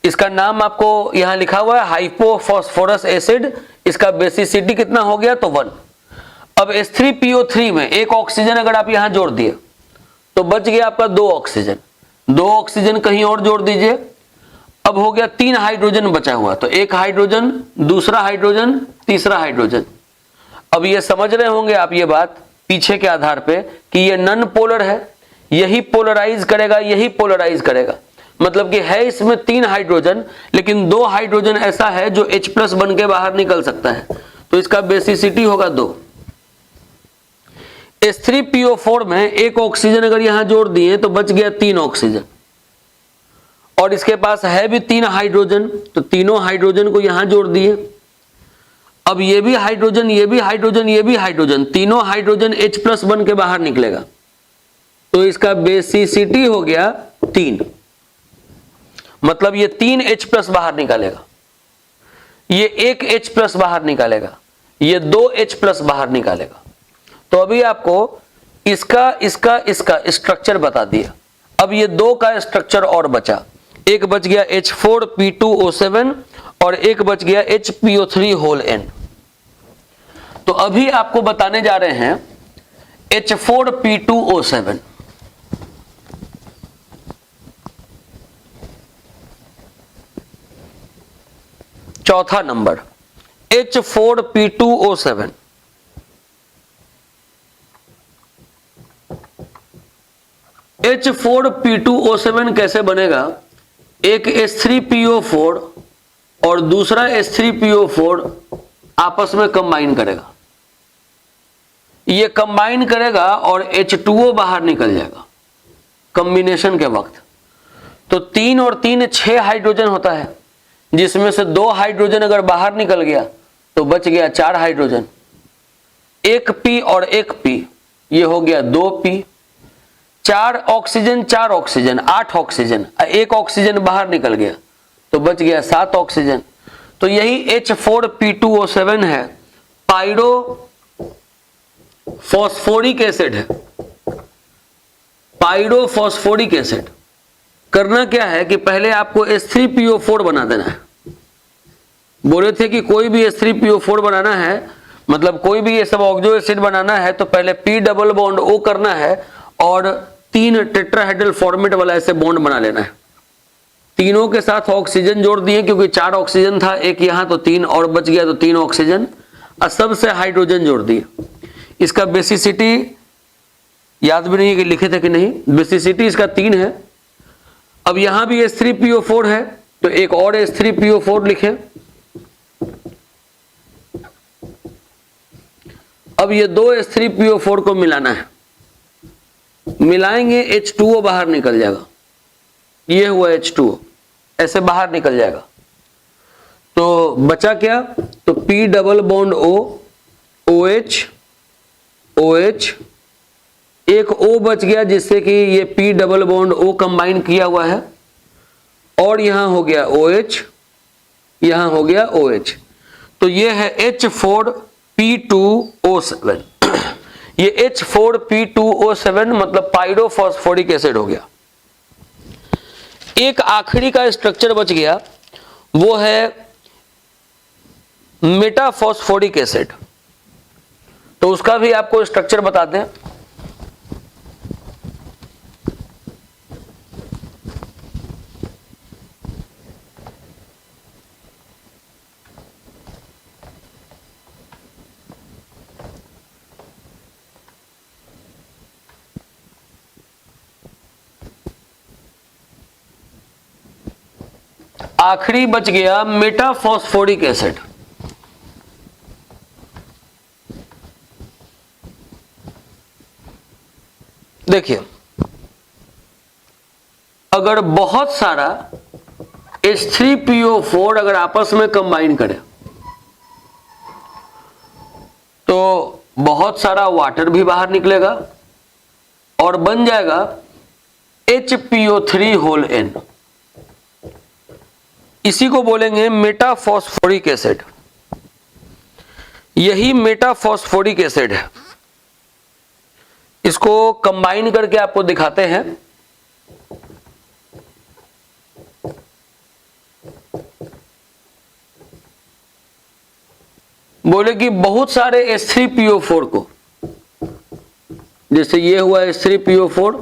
इसका नाम आपको यहां लिखा हुआ है हाइपोफॉस्फोरस एसिड। इसका बेसिसिटी कितना हो गया? तो 1। अब H3PO3 में एक ऑक्सीजन अगर आप यहां जोड़ दिए तो बच गया आपका 2 ऑक्सीजन। 2 ऑक्सीजन कहीं और जोड़ दीजिए, अब हो गया 3 हाइड्रोजन बचा हुआ। तो एक हाइड्रोजन, दूसरा हाइड्रोजन, तीसरा हाइड्रोजन। अब ये समझ रहे होंगे आप ये बात पीछे के आधार पे कि ये नॉन पोलर है, यही पोलराइज करेगा, यही पोलराइज करेगा। मतलब कि है इसमें 3 हाइड्रोजन, लेकिन 2 हाइड्रोजन ऐसा है जो H+ बन के बाहर निकल सकता है, तो इसका बेसिसिटी होगा 2। H3PO4 में एक ऑक्सीजन अगर यहां जोड़ दिए तो बच गया 3 ऑक्सीजन, और इसके पास है भी 3 हाइड्रोजन, तो तीनों हाइड्रोजन को यहां जोड़ दिए। अब ये भी हाइड्रोजन, ये भी हाइड्रोजन, ये भी हाइड्रोजन, तीनों हाइड्रोजन H+ बन के बाहर निकलेगा, तो इसका बेसिसिटी हो गया 3। मतलब ये 3 H+ बाहर निकालेगा, ये 1 H+ बाहर निकालेगा, ये 2 H+ बाहर निकालेगा। तो अभी आपको इसका इसका इसका स्ट्रक्चर बता दिया। अब ये 2 का स्ट्रक्चर और बचा, एक बच गया H4P2O7 और एक बच गया HPO3 तो अभी आपको बताने जा रहे हैं H4P2O7। चौथा नंबर H4P2O7। H4P2O7 कैसे बनेगा? एक H3PO4 और दूसरा H3PO4 आपस में कंबाइन करेगा, ये कंबाइन करेगा और H2O बाहर निकल जाएगा कॉम्बिनेशन के वक्त। तो 3 और 3 6 हाइड्रोजन होता है, जिसमें से 2 हाइड्रोजन अगर बाहर निकल गया तो बच गया 4 हाइड्रोजन। 1 P और 1 P, ये हो गया 2 P। 4 oxygen 4 oxygen 8 oxygen, 1 oxygen बाहर निकल गया तो बच गया 7 ऑक्सीजन। तो यही H4P2O7 है, पायरो फॉस्फोरिक एसिड है, पायरोफॉस्फोरिक एसिड। करना क्या है कि पहले आपको H3PO4 बना देना है। बोले थे कि कोई भी H3PO4 बनाना है, मतलब कोई भी ये सब ऑक्सो एसिड बनाना है तो पहले P डबल बॉन्ड O करना है और 3 टेट्राहेड्रल फॉर्मेट वाला ऐसे बॉन्ड बना लेना है। तीनों के साथ ऑक्सीजन जोड़ दिए, क्योंकि 4 ऑक्सीजन था, एक यहां तो 3 और बच गया तो 3 ऑक्सीजन, और सबसे हाइड्रोजन जोड़ दिए। इसका बेसिसिटी याद भी नहीं है कि लिखे थे कि नहीं, बेसिसिटी इसका 3 है। अब यहां भी H3PO4 है तो एक और H3PO4 लिखे। अब ये 2 H3PO4 को मिलाना है, मिलाएंगे H2O बाहर निकल जाएगा, ये हुआ H2O ऐसे बाहर निकल जाएगा। तो बचा क्या? तो P double bond O, OH OH, एक O बच गया जिससे कि ये P double bond O combine किया हुआ है, और यहां हो गया OH, यहां हो गया OH। तो ये है H4P2O7। ये H4P2O7 मतलब पायरोफॉस्फोरिक एसिड हो गया। एक आखिरी का स्ट्रक्चर बच गया, वो है मेटाफॉस्फोरिक एसिड। तो उसका भी आपको स्ट्रक्चर बता दें। आखिरी बच गया मेटाफॉस्फोरिक एसिड। देखिए, अगर बहुत सारा H3PO4 अगर आपस में कंबाइन करें तो बहुत सारा वाटर भी बाहर निकलेगा और बन जाएगा HPO3 इसी को बोलेंगे मेटाफॉस्फोरिक एसिड। यही मेटाफॉस्फोरिक एसिड है, इसको कंबाइन करके आपको दिखाते हैं। बोले कि बहुत सारे H3PO4 को, जैसे ये हुआ H3PO4,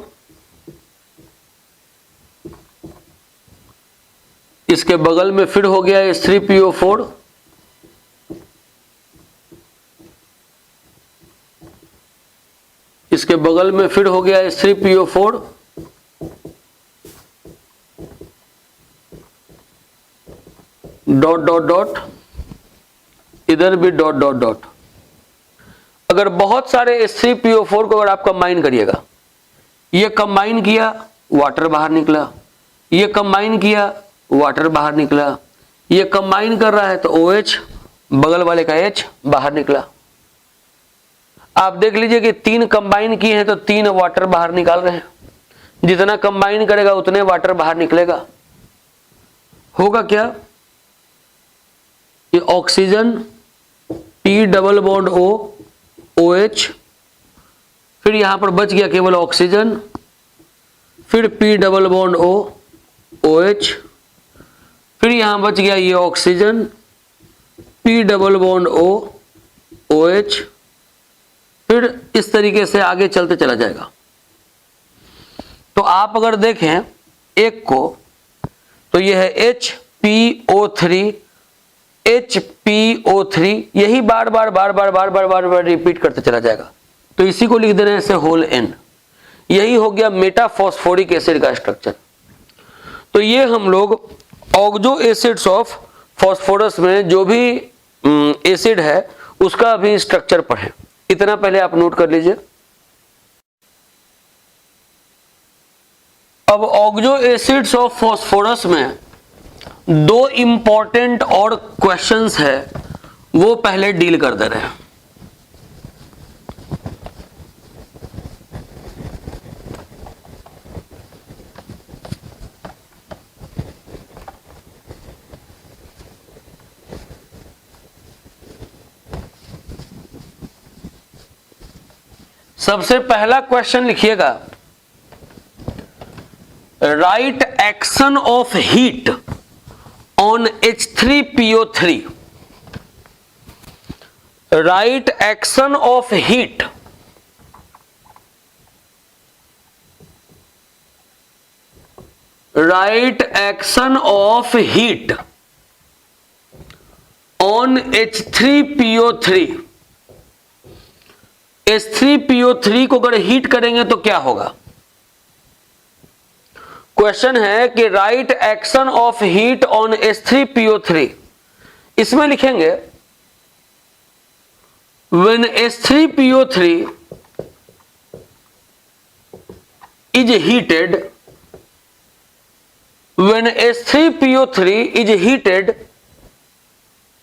इसके बगल में फिर हो गया H3PO4, इसके बगल में फिर हो गया H3PO4, डॉट डॉट डॉट, इधर भी डॉट डॉट डॉट। अगर बहुत सारे H3PO4 को अगर आप कंबाइन करिएगा, ये कंबाइन किया वाटर बाहर निकला, ये कंबाइन किया वाटर बाहर निकला, ये कंबाइन कर रहा है तो OH, बगल वाले का H बाहर निकला। आप देख लीजिए कि 3 कंबाइन किए हैं तो 3 वाटर बाहर निकाल रहे हैं, जितना कंबाइन करेगा उतने वाटर बाहर निकलेगा। होगा क्या, ये oxygen P double bond O OH, फिर यहां पर बच गया केवल ऑक्सीजन, फिर P double bond O OH, फिर यहां बच गया ये oxygen P double bond O OH, फिर इस तरीके से आगे चलते चला जाएगा। तो आप अगर देखें एक को तो यह है HPO3 HPO3, यही बार बार रिपीट करते चला जाएगा। तो इसी को लिख दे रहे हैं ऐसे होल N। यही हो गया मेटाफॉस्फोरिक एसिड का स्ट्रक्चर। तो ये हम लोग ऑक्सो एसिड्स ऑफ फॉस्फोरस में जो भी एसिड है उसका भी स्ट्रक्चर पढ़े, इतना पहले आप नोट कर लीजिए। अब ऑक्सो एसिड्स ऑफ फॉस्फोरस में 2 इंपॉर्टेंट और क्वेश्चंस है, वो पहले डील कर दे रहे हैं। सबसे पहला क्वेश्चन लिखिएगा, right action of heat on H3PO3। Right action of heat right action of heat on H3PO3। H3PO3 को अगर हीट करेंगे तो क्या होगा। क्वेश्चन है कि right action of heat on H3PO3। इसमें लिखेंगे when H3PO3 is heated, when H3PO3 is heated,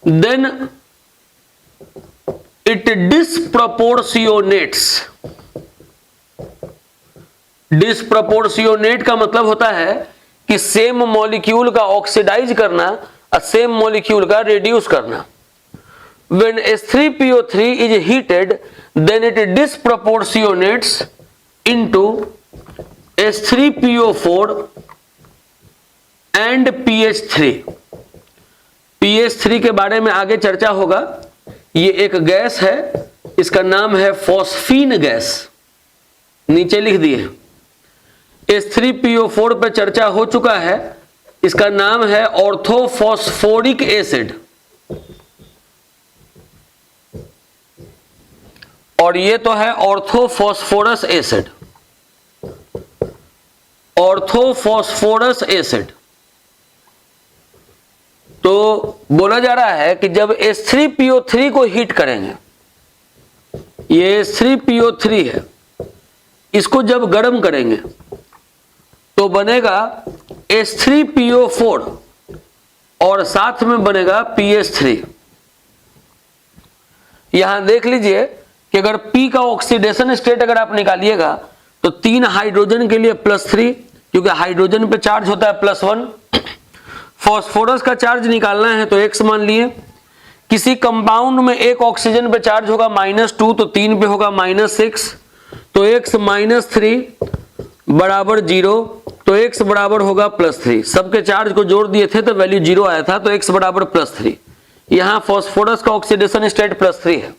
then it disproportionates। डिस्प्रपोर्शियोनेट का मतलब होता है कि सेम मॉलिक्यूल का ऑक्सीडाइज करना और सेम मॉलिक्यूल का रिड्यूस करना। When H3PO3 is heated, then it disproportionates into H3PO4 and PH3। PH3 के बारे में आगे चर्चा होगा। ये एक गैस है, इसका नाम है फॉस्फीन गैस, नीचे लिख दिए। H3PO4 पे चर्चा हो चुका है, इसका नाम है ऑर्थोफॉस्फोरिक एसिड, और ये तो है ऑर्थोफॉस्फोरस एसिड। Orthophosphorous acid. तो बोला जा रहा है कि जब H3PO3 को हीट करेंगे, ये H3PO3 है, इसको जब गर्म करेंगे तो बनेगा H3PO4 और साथ में बनेगा PH3। यहां देख लीजिए कि अगर P का ऑक्सीडेशन स्टेट अगर आप निकालिएगा तो 3 हाइड्रोजन के लिए +3, क्योंकि हाइड्रोजन पे चार्ज होता है +1। फॉस्फोरस का चार्ज निकालना है तो X मान लिए। किसी कंपाउंड में एक ऑक्सीजन पे चार्ज होगा -2, तो 3 पे होगा -6, तो X -3 बराबर 0, तो X बराबर होगा +3। सबके चार्ज को जोड़ दिए थे तो वैल्यू 0 आया था, तो X बराबर +3। यहां फास्फोरस का ऑक्सीडेशन स्टेट +3 है,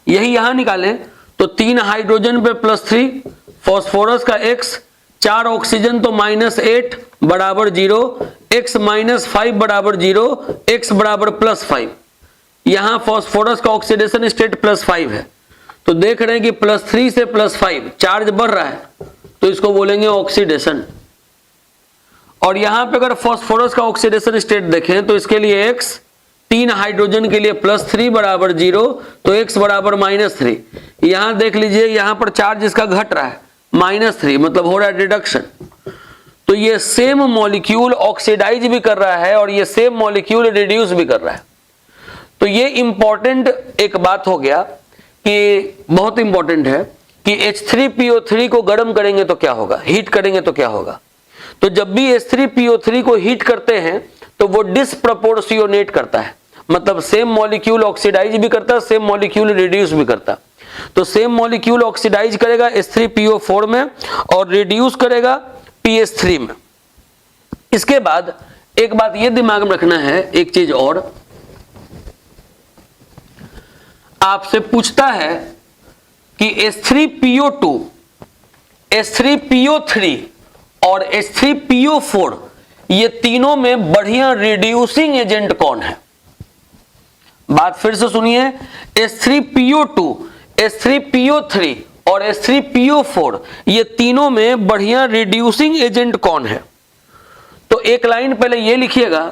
यही यहां निकालें तो 3 हाइड्रोजन पे +3, फास्फोरस का X, 4 ऑक्सीजन तो -8 बराबर 0, X -5 बराबर 0, X बराबर +5। यहां फास्फोरस का ऑक्सीडेशन स्टेट +5 है, तो देख रहे हैं कि +3 से +5 चार्ज बढ़ रहा है, तो इसको बोलेंगे ऑक्सीडेशन। और यहां पे अगर फास्फोरस का ऑक्सीडेशन स्टेट देखें तो इसके लिए X, 3 हाइड्रोजन के लिए +3 बराबर 0, तो X बराबर -3। यहां देख लीजिए यहां पर चार्ज इसका घट रहा है, -3, मतलब हो रहा है रिडक्शन। तो ये सेम मॉलिक्यूल ऑक्सीडाइज भी कर रहा है और ये सेम मॉलिक्यूल रिड्यूस भी कर रहा है। तो ये इंपॉर्टेंट एक बात हो गया कि बहुत इंपॉर्टेंट है कि H3PO3 को गर्म करेंगे तो क्या होगा, हीट करेंगे तो क्या होगा। तो जब भी H3PO3 को हीट करते हैं तो वो डिसप्रपोर्शियोनेट करता है, मतलब सेम मॉलिक्यूल ऑक्सीडाइज भी करता है, सेम मॉलिक्यूल रिड्यूस भी करता है। तो सेम मॉलिक्यूल ऑक्सीडाइज करेगा H3PO4 में और रिड्यूस करेगा PH3 में। इसके बाद एक बात ये दिमाग में रखना है, एक चीज और आपसे पूछता है कि H3PO2, H3PO3 और H3PO4 ये तीनों में बढ़िया रिड्यूसिंग एजेंट कौन है। बात फिर से सुनिए, H3PO2, H3PO3 और H3PO4 ये तीनों में बढ़िया रिड्यूसिंग एजेंट कौन है। तो एक लाइन पहले ये लिखिएगा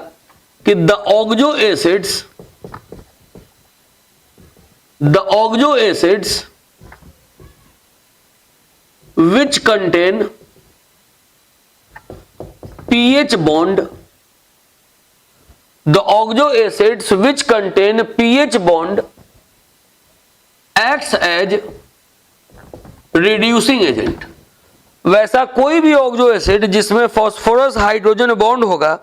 कि the oxo acids which contain pH bond, the oxo acids which contain pH bond acts as reducing agent। वैसा कोई भी ऑक्सो एसिड जिसमें फास्फोरस हाइड्रोजन बॉन्ड होगा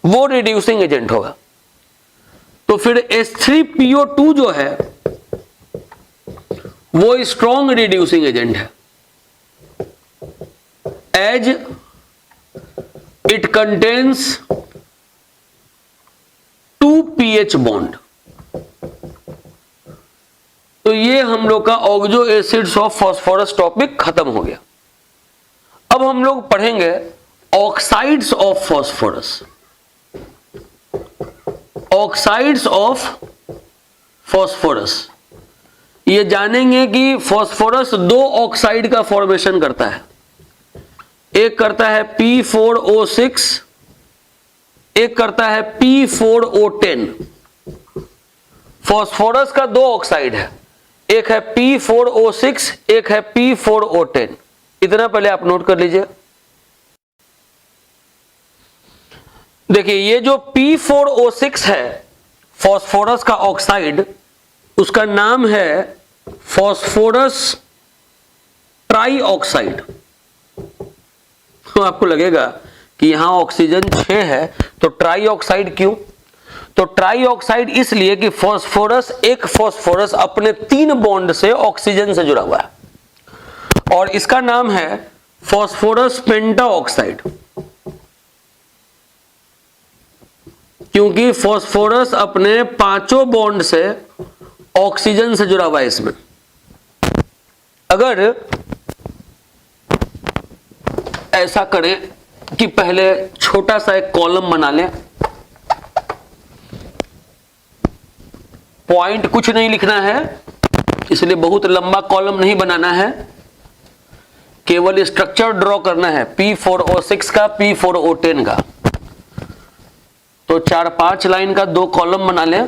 वो रिड्यूसिंग एजेंट होगा। तो फिर H3PO2 जो है वो स्ट्रॉन्ग रिड्यूसिंग एजेंट है, as it contains 2 pH bond. तो ये हम लोग का oxo acids of phosphorus topic खत्म हो गया। अब हम लोग पढ़ेंगे oxides of phosphorus. Oxides of phosphorus, ये जानेंगे कि फास्फोरस 2 ऑक्साइड का फॉर्मेशन करता है। एक करता है P4O6, एक करता है P4O10। फास्फोरस का 2 ऑक्साइड है, एक है P4O6, एक है P4O10। इतना पहले आप नोट कर लीजिए। देखिए ये जो P4O6 है फास्फोरस का ऑक्साइड, उसका नाम है फास्फोरस ट्राईऑक्साइड। तो आपको लगेगा कि यहां ऑक्सीजन 6 है तो ट्राईऑक्साइड क्यों? तो ट्राईऑक्साइड इसलिए कि एक फास्फोरस अपने 3 बॉन्ड से ऑक्सीजन से जुड़ा हुआ है और इसका नाम है फास्फोरस पेंटाऑक्साइड, क्योंकि फास्फोरस अपने 5 बॉन्ड से ऑक्सीजन से जुड़ा हुआ है। इसमें अगर ऐसा करें कि पहले छोटा सा एक कॉलम बना लें, पॉइंट कुछ नहीं लिखना है इसलिए बहुत लंबा कॉलम नहीं बनाना है, केवल स्ट्रक्चर ड्रॉ करना है P4O6 का, P4O10 का। तो 4-5 लाइन का 2 कॉलम बना लें।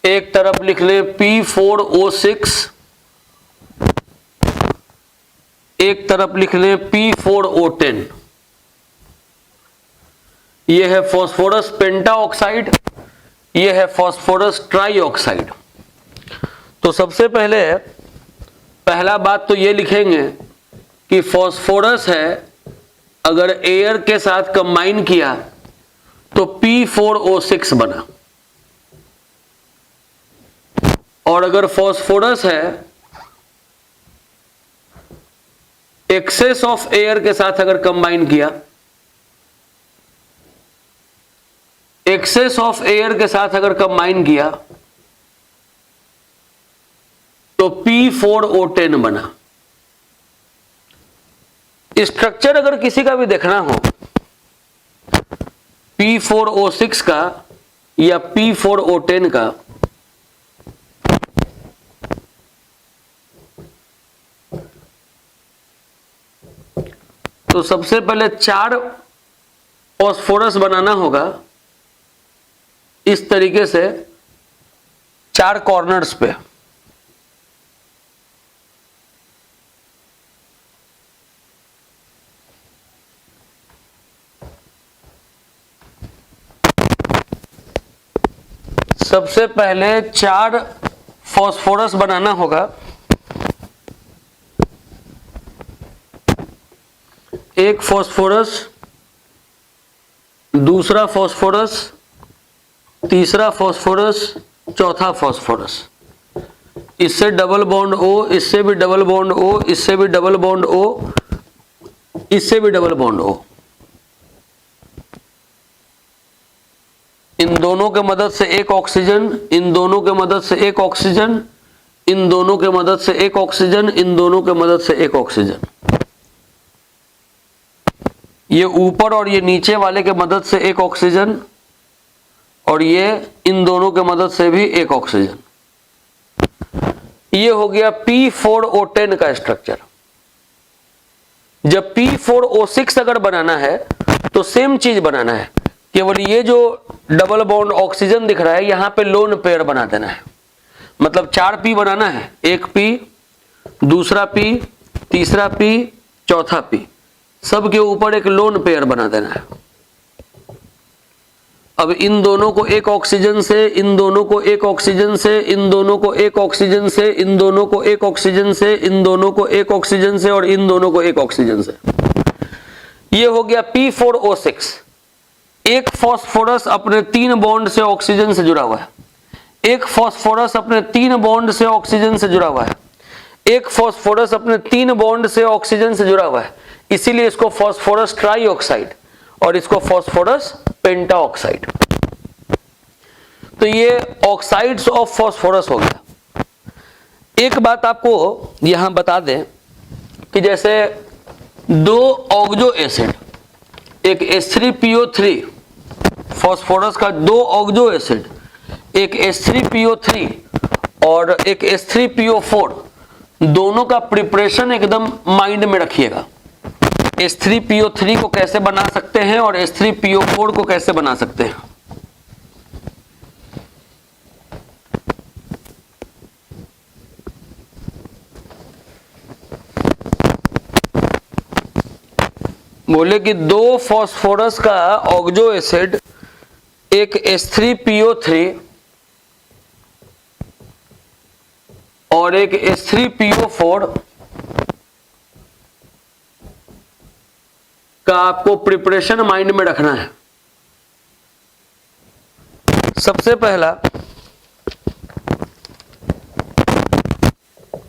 एक तरफ लिख ले P4O6, एक तरफ लिख ले P4O10। यह है फास्फोरस पेंटाऑक्साइड, यह है फास्फोरस ट्राईऑक्साइड। तो सबसे पहले पहला बात तो ये लिखेंगे कि फास्फोरस है, अगर एयर के साथ कंबाइन किया तो P4O6 बना। और अगर फॉस्फोरस है एक्सेस ऑफ एयर के साथ अगर कंबाइन किया, एक्सेस ऑफ एयर के साथ अगर कंबाइन किया तो P4O10 बना। स्ट्रक्चर अगर किसी का भी देखना हो P4O6 का या P4O10 का, तो सबसे पहले 4 फॉस्फोरस बनाना होगा इस तरीके से 4 कॉर्नर्स पे। सबसे पहले 4 फॉस्फोरस बनाना होगा। एक फॉस्फोरस, दूसरा फॉस्फोरस, तीसरा फॉस्फोरस, चौथा फॉस्फोरस। इससे डबल बॉन्ड O, इससे भी डबल बॉन्ड O, इससे भी डबल बॉन्ड O, इससे भी डबल बॉन्ड O। इन दोनों के मदद से एक ऑक्सीजन, इन दोनों के मदद से एक ऑक्सीजन, इन दोनों के मदद से एक ऑक्सीजन, इन दोनों के मदद से एक ऑक्सीजन। ये ऊपर और ये नीचे वाले के मदद से एक ऑक्सीजन, और ये इन दोनों के मदद से भी एक ऑक्सीजन। ये हो गया P4O10 का स्ट्रक्चर। जब P4O6 अगर बनाना है तो सेम चीज बनाना है, केवल ये जो डबल बॉन्ड ऑक्सीजन दिख रहा है यहां पे लोन पेयर बना देना है। मतलब 4 P बनाना है, एक P, दूसरा P, तीसरा P, चौथा P, सब के ऊपर एक लोन पेयर बना देना है। अब इन दोनों को एक ऑक्सीजन से, इन दोनों को एक ऑक्सीजन से, इन दोनों को एक ऑक्सीजन से, इन दोनों को एक ऑक्सीजन से, इन दोनों को एक ऑक्सीजन से, और इन दोनों को एक ऑक्सीजन से। ये हो गया P4O6। एक फॉस्फोरस अपने 3 बॉन्ड से ऑक्सीजन से जुड़ा हुआ है, एक फॉस्फोरस अपने 3 बॉन्ड से ऑक्सीजन से जुड़ा हुआ है, एक फॉस्फोरस अपने 3 बॉन्ड से ऑक्सीजन से जुड़ा हुआ है। इसीलिए इसको फॉस्फोरस ट्राईऑक्साइड और इसको फॉस्फोरस पेंटाऑक्साइड। तो ये ऑक्साइड्स ऑफ फॉस्फोरस हो गया। एक बात आपको यहां बता दें कि जैसे 2 ऑक्सो एसिड, एक H3PO3 फॉस्फोरस का 2 ऑक्सो एसिड, एक H3PO3 और एक H3PO4, दोनों का प्रिपरेशन एकदम माइंड में रखिएगा। H3PO3 को कैसे बना सकते हैं और H3PO4 को कैसे बना सकते हैं। बोले कि 2 फॉस्फोरस का ऑक्सो एसिड, एक H3PO3 और एक H3PO4 का आपको प्रिपरेशन माइंड में रखना है। सबसे पहला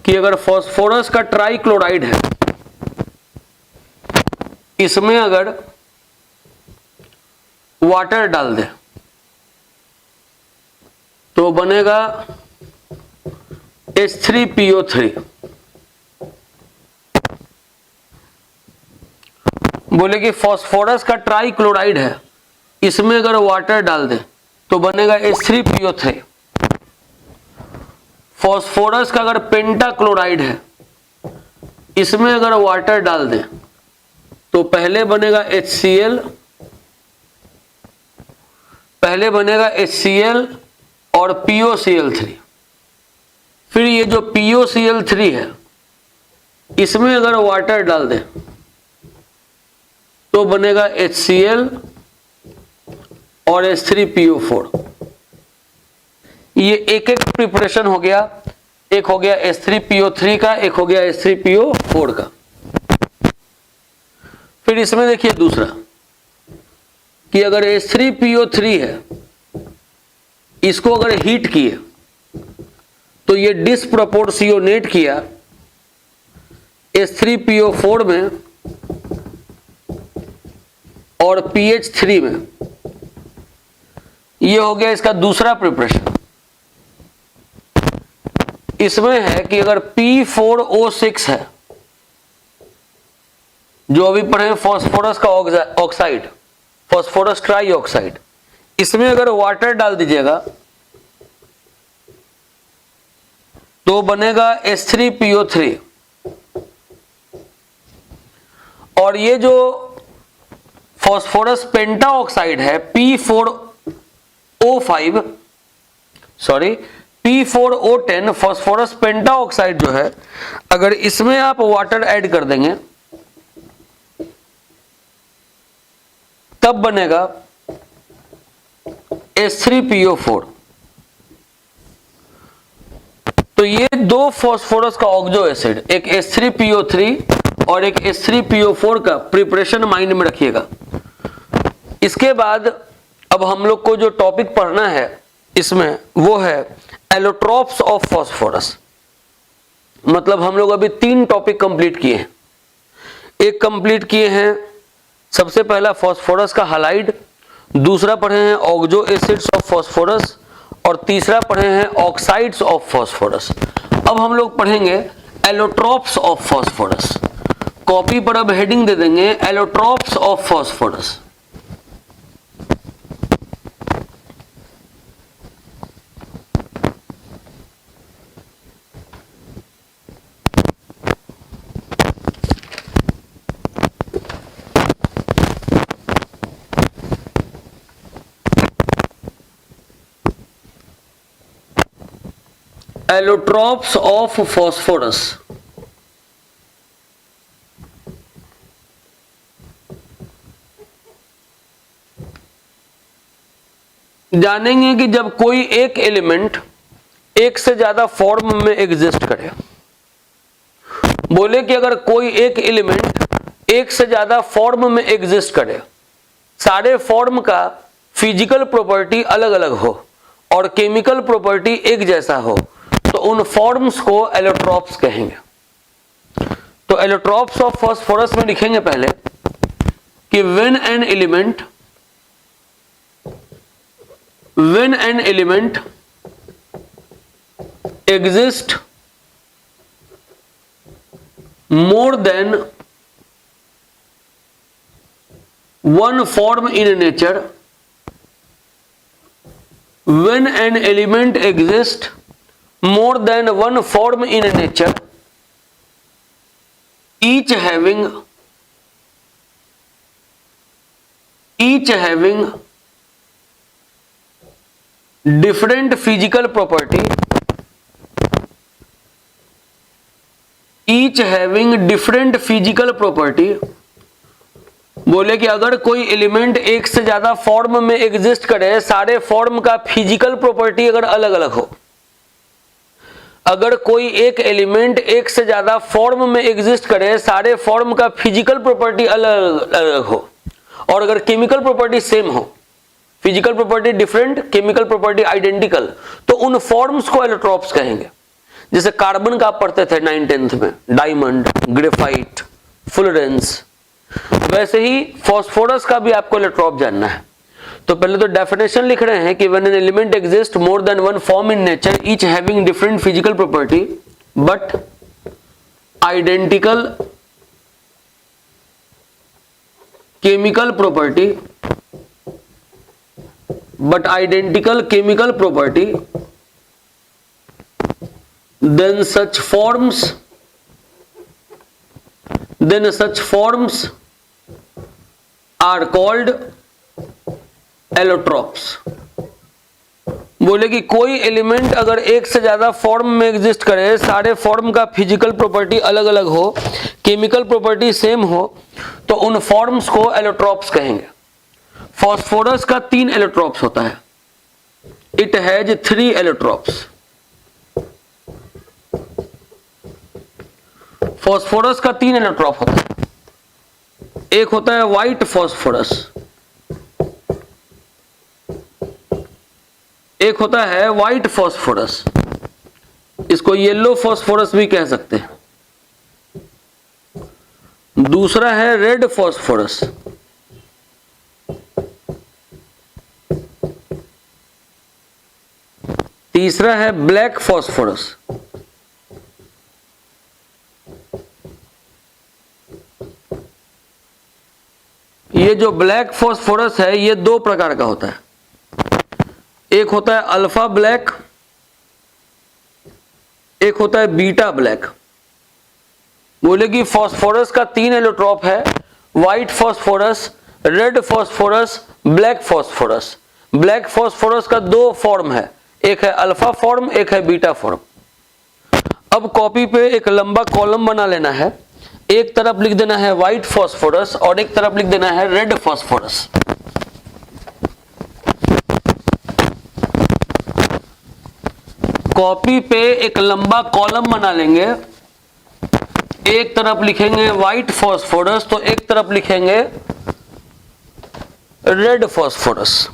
कि अगर फॉस्फोरस का ट्राइक्लोराइड है, इसमें अगर वाटर डाल दे तो बनेगा H3PO3। बोले कि फॉस्फोरस का ट्राइक्लोराइड है, इसमें अगर वाटर डाल दे तो बनेगा H3PO3। फॉस्फोरस का अगर पेंटाक्लोराइड है, इसमें अगर वाटर डाल दे तो पहले बनेगा HCl, पहले बनेगा HCl और POCl3। फिर ये जो POCl3 है, इसमें अगर वाटर डाल दे तो बनेगा HCl और H3PO4। ये एक एक प्रिपरेशन हो गया, एक हो गया H3PO3 का, एक हो गया H3PO4 का। फिर इसमें देखिए दूसरा कि अगर H3PO3 है, इसको अगर हीट किए तो ये डिसप्रोपोर्शियोनेट किया H3PO4 में और PH3 में। ये हो गया इसका दूसरा प्रिपरेशन। इसमें है कि अगर P4O6 है, जो अभी पढ़े फास्फोरस का ऑक्साइड, फास्फोरस ट्राई ऑक्साइड, इसमें अगर वाटर डाल दीजिएगा तो बनेगा H3PO3। और ये जो फास्फोरस पेंटा ऑक्साइड है P4O10 फास्फोरस पेंटा ऑक्साइड जो है, अगर इसमें आप वाटर ऐड कर देंगे तब बनेगा H3PO4। तो ये दो फास्फोरस का ऑक्सो एसिड, एक H3PO3 और एक H3PO4 का प्रिपरेशन माइंड में रखिएगा। इसके बाद अब हम लोग को जो टॉपिक पढ़ना है इसमें वो है एलोट्रॉप्स ऑफ फास्फोरस। मतलब हम लोग अभी 3 टॉपिक कंप्लीट किए हैं। एक कंप्लीट किए हैं, सबसे पहला फास्फोरस का हैलाइड, दूसरा पढ़े हैं ऑक्सो एसिड्स ऑफ फास्फोरस और तीसरा पढ़े हैं ऑक्साइड्स ऑफ फास्फोरस। अब हम लोग पढ़ेंगे एलोट्रॉप्स ऑफ फास्फोरस। कॉपी पर अब हेडिंग दे देंगे allotropes of phosphorus. Allotropes of phosphorus. जानेंगे कि जब कोई एक एलिमेंट एक से ज्यादा फॉर्म में एग्जिस्ट करे, बोले कि अगर कोई एक एलिमेंट एक से ज्यादा फॉर्म में एग्जिस्ट करे, सारे फॉर्म का फिजिकल प्रॉपर्टी अलग अलग हो और केमिकल प्रॉपर्टी एक जैसा हो, तो उन फॉर्म्स को एलोट्रॉप्स कहेंगे। तो एलोट्रॉप्स ऑफ फास्फोरस में लिखेंगे पहले कि when an element exists more than one form in nature, when an element exists more than one form in nature, each having different physical property, बोले कि अगर कोई एलिमेंट एक से ज्यादा फॉर्म में एग्जिस्ट करे, सारे फॉर्म का फिजिकल प्रॉपर्टी अगर अलग अलग हो, अगर कोई एक एलिमेंट एक से ज्यादा फॉर्म में एग्जिस्ट करे, सारे फॉर्म का फिजिकल प्रॉपर्टी अलग अलग हो, और अगर केमिकल प्रॉपर्टी सेम हो, physical property different, chemical property identical, तो उन फॉर्म्स को एलोट्रॉप्स कहेंगे। जैसे कार्बन का आप पढ़ते थे 9th में, डायमंड, ग्रेफाइट, फुलरेंस, वैसे ही फास्फोरस का भी आपको एलोट्रॉप जानना है। तो पहले तो डेफिनेशन लिख रहे हैं कि when an element exists more than one form in nature, each having different physical property but identical chemical property, then such forms are called allotropes. बोले कि कोई एलिमेंट अगर एक से ज्यादा फॉर्म में एग्जिस्ट करे, सारे फॉर्म का फिजिकल प्रॉपर्टी अलग अलग हो, केमिकल प्रॉपर्टी सेम हो, तो उन फॉर्म्स को एलोट्रॉप्स कहेंगे। फास्फोरस का 3 एलोट्रॉप्स होता है। It has 3 allotropes. फास्फोरस का 3 एलोट्रॉप होता है। एक होता है व्हाइट फास्फोरस, एक होता है व्हाइट फास्फोरस, इसको येलो फॉस्फोरस भी कह सकते हैं। दूसरा है रेड फॉस्फोरस, तीसरा है ब्लैक फॉस्फोरस, ये जो ब्लैक फॉस्फोरस है ये दो प्रकार का होता है। एक होता है अल्फा ब्लैक, एक होता है बीटा ब्लैक। बोले कि फॉस्फोरस का 3 एलोट्रॉप है, white phosphorus, red phosphorus, black phosphorus. Black phosphorus का 2 फॉर्म है, एक है अल्फा फॉर्म, एक है बीटा फॉर्म। अब कॉपी पे एक लंबा कॉलम बना लेना है, एक तरफ लिख देना है व्हाइट फॉस्फोरस और एक तरफ लिख देना है रेड फॉस्फोरस। कॉपी पे एक लंबा कॉलम बना लेंगे, एक तरफ लिखेंगे व्हाइट फॉस्फोरस तो एक तरफ लिखेंगे रेड फॉस्फोरस।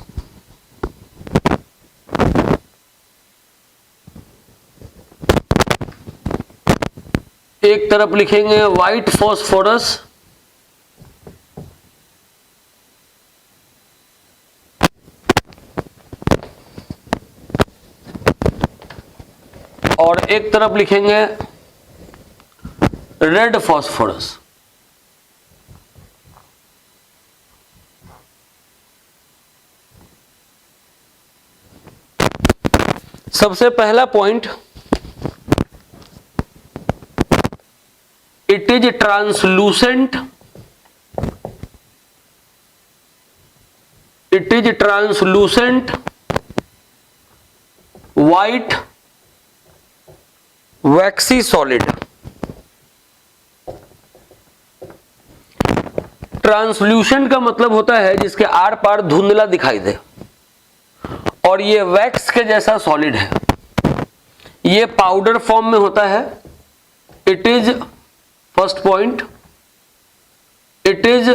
एक तरफ लिखेंगे व्हाइट फॉस्फोरस और एक तरफ लिखेंगे रेड फॉस्फोरस। सबसे पहला point, it is translucent, it is translucent white waxy solid. Translucent का मतलब होता है जिसके आर पार धुंधला दिखाई दे, और ये वैक्स के जैसा सॉलिड है। ये पाउडर फॉर्म में होता है। It is, first point, it is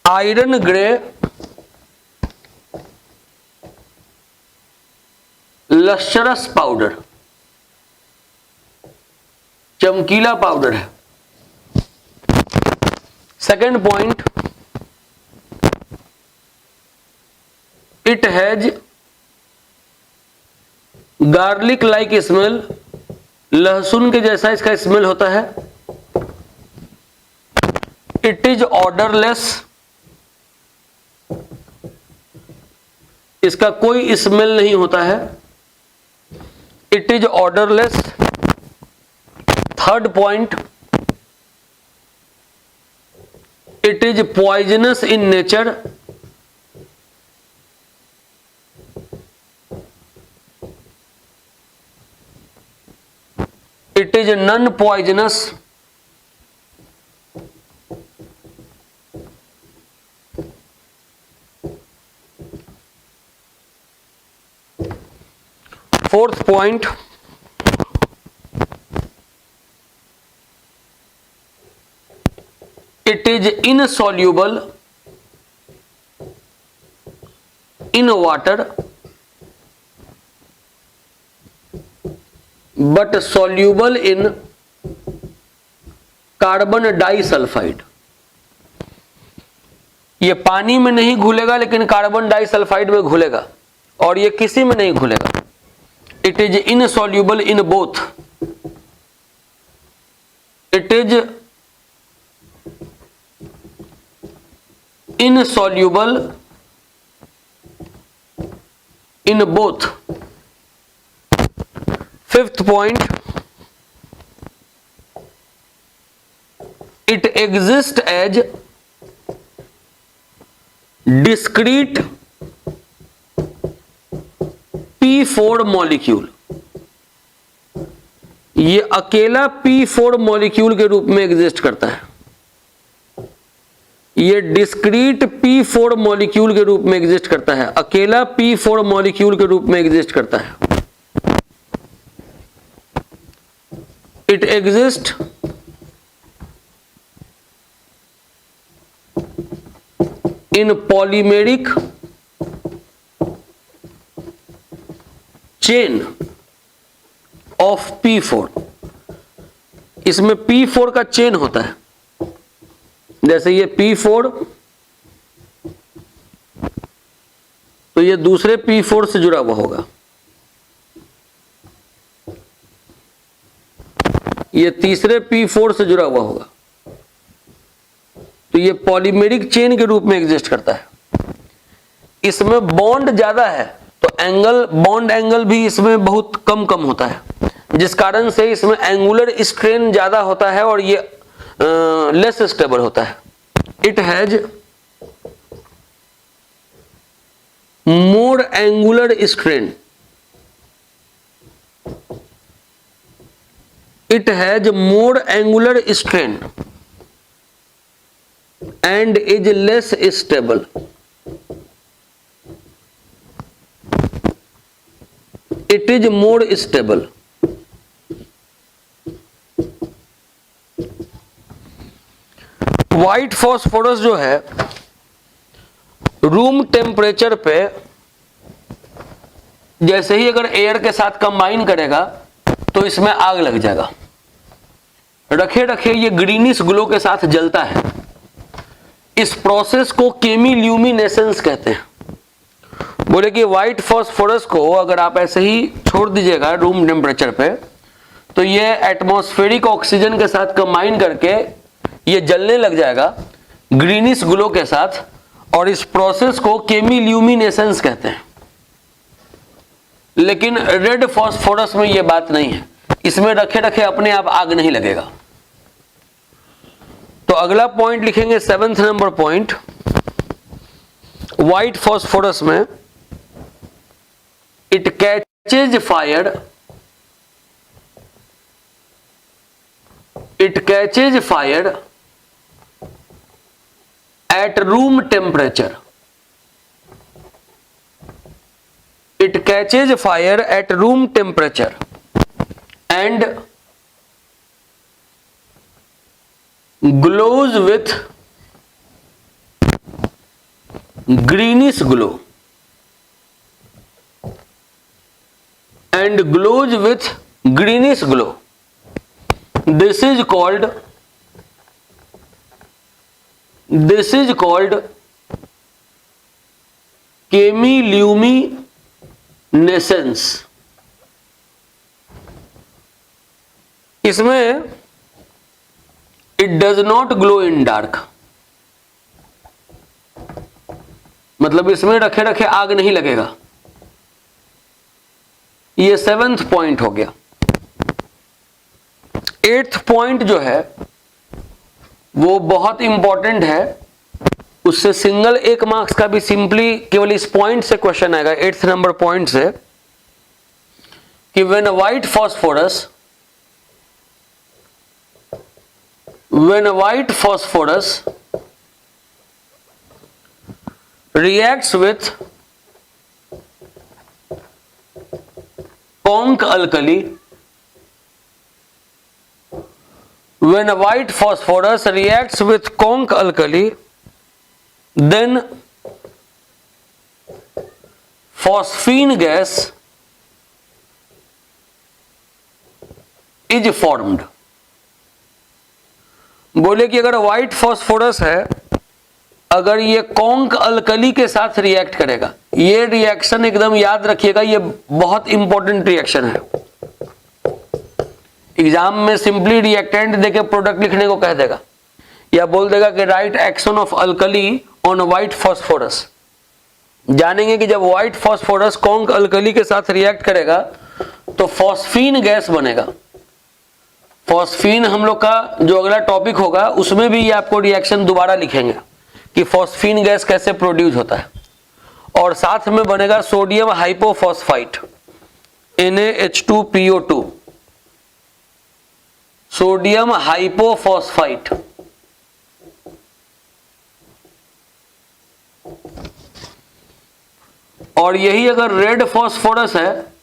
iron grey lustrous powder, चमकीला पाउडर है। Second point, it has garlic like smell, लहसुन के जैसा इसका स्मेल होता है। इट इज ऑर्डरलेस, इसका कोई स्मेल नहीं होता है। It is odourless. Third point, it is poisonous in nature, it is non poisonous. Fourth point, it is insoluble in water but soluble in carbon disulphide. ये पानी में नहीं घुलेगा लेकिन कार्बन डाइसल्फाइड में घुलेगा, और ये किसी में नहीं घुलेगा। It is insoluble in both, it is insoluble in both. Fifth point, it exists as discrete P4 molecule. ये अकेला P4 मॉलिक्यूल के रूप में एग्जिस्ट करता है। ये डिस्क्रीट P4 मॉलिक्यूल के रूप में एग्जिस्ट करता है, अकेला P4 मॉलिक्यूल के रूप में एग्जिस्ट करता है। It exist in polymeric chain of P4, इसमें P4 का चेन होता है, जैसे ये P4 तो ये दूसरे P4 से जुड़ा हुआ होगा, ये तीसरे P4 से जुड़ा हुआ होगा, तो ये पॉलीमेरिक चेन के रूप में एग्जिस्ट करता है। इसमें बॉन्ड ज्यादा है तो एंगल, बॉन्ड एंगल भी इसमें बहुत कम कम होता है, जिस कारण से इसमें एंगुलर स्ट्रेन ज्यादा होता है और ये लेस स्टेबल होता है। It has more angular strain, it has more angular strain and is less stable. It is more stable. White phosphorus जो है रूम टेम्परेचर पे जैसे ही अगर एयर के साथ कंबाइन करेगा तो इसमें आग लग जाएगा, रखे रखे ये ग्रीनिश ग्लो के साथ जलता है। इस प्रोसेस को केमिल्यूमिनेसेंस कहते हैं। बोले कि व्हाइट फॉस्फोरस को अगर आप ऐसे ही छोड़ दीजिएगा रूम टेम्परेचर पे तो ये एटमॉस्फेरिक ऑक्सीजन के साथ कंबाइन करके ये जलने लग जाएगा ग्रीनिश ग्लो के साथ, और इस प्रोसेस को केमिल्यूमिनेसेंस कहते हैं। लेकिन रेड फॉस्फोरस में ये बात नहीं है, इसमें रखे रखे अपने आप आग नहीं लगेगा। तो अगला पॉइंट लिखेंगे 7th number point, white phosphorus में it catches fire, it catches fire at room temperature, it catches fire at room temperature and glows with greenish glow, and glows with greenish glow. This is called chemiluminescence. इसमें it does not glow in dark, मतलब इसमें रखे रखे आग नहीं लगेगा। ये 7th point हो गया। 8th पॉइंट जो है वो बहुत इंपॉर्टेंट है, उससे सिंगल 1 मार्क्स का भी सिंपली केवल इस पॉइंट से क्वेश्चन आएगा, 8th नंबर पॉइंट से, कि when a white phosphorus reacts with conch alkali, when a white phosphorus reacts with conch alkali, then phosphine gas is formed. बोले कि अगर व्हाइट फॉस्फोरस है, अगर ये कॉन्क अल्कली के साथ रिएक्ट करेगा, ये रिएक्शन एकदम याद रखिएगा, ये बहुत इंपॉर्टेंट रिएक्शन है। एग्जाम में सिंपली रिएक्टेंट देके प्रोडक्ट लिखने को कह देगा, या बोल देगा कि right action of alkali on white phosphorus. जानेंगे कि जब व्हाइट फॉस्फोरस कॉन्क अल्कली के साथ रिएक्ट करेगा तो फॉस्फीन गैस बनेगा। फॉस्फीन हम लोग का जो अगला टॉपिक होगा उसमें भी ये आपको रिएक्शन दोबारा लिखेंगे कि फॉस्फीन गैस कैसे प्रोड्यूस होता है, और साथ में बनेगा sodium hypophosphite NaH2PO2, sodium hypophosphite. और यही अगर रेड फॉस्फोरस है,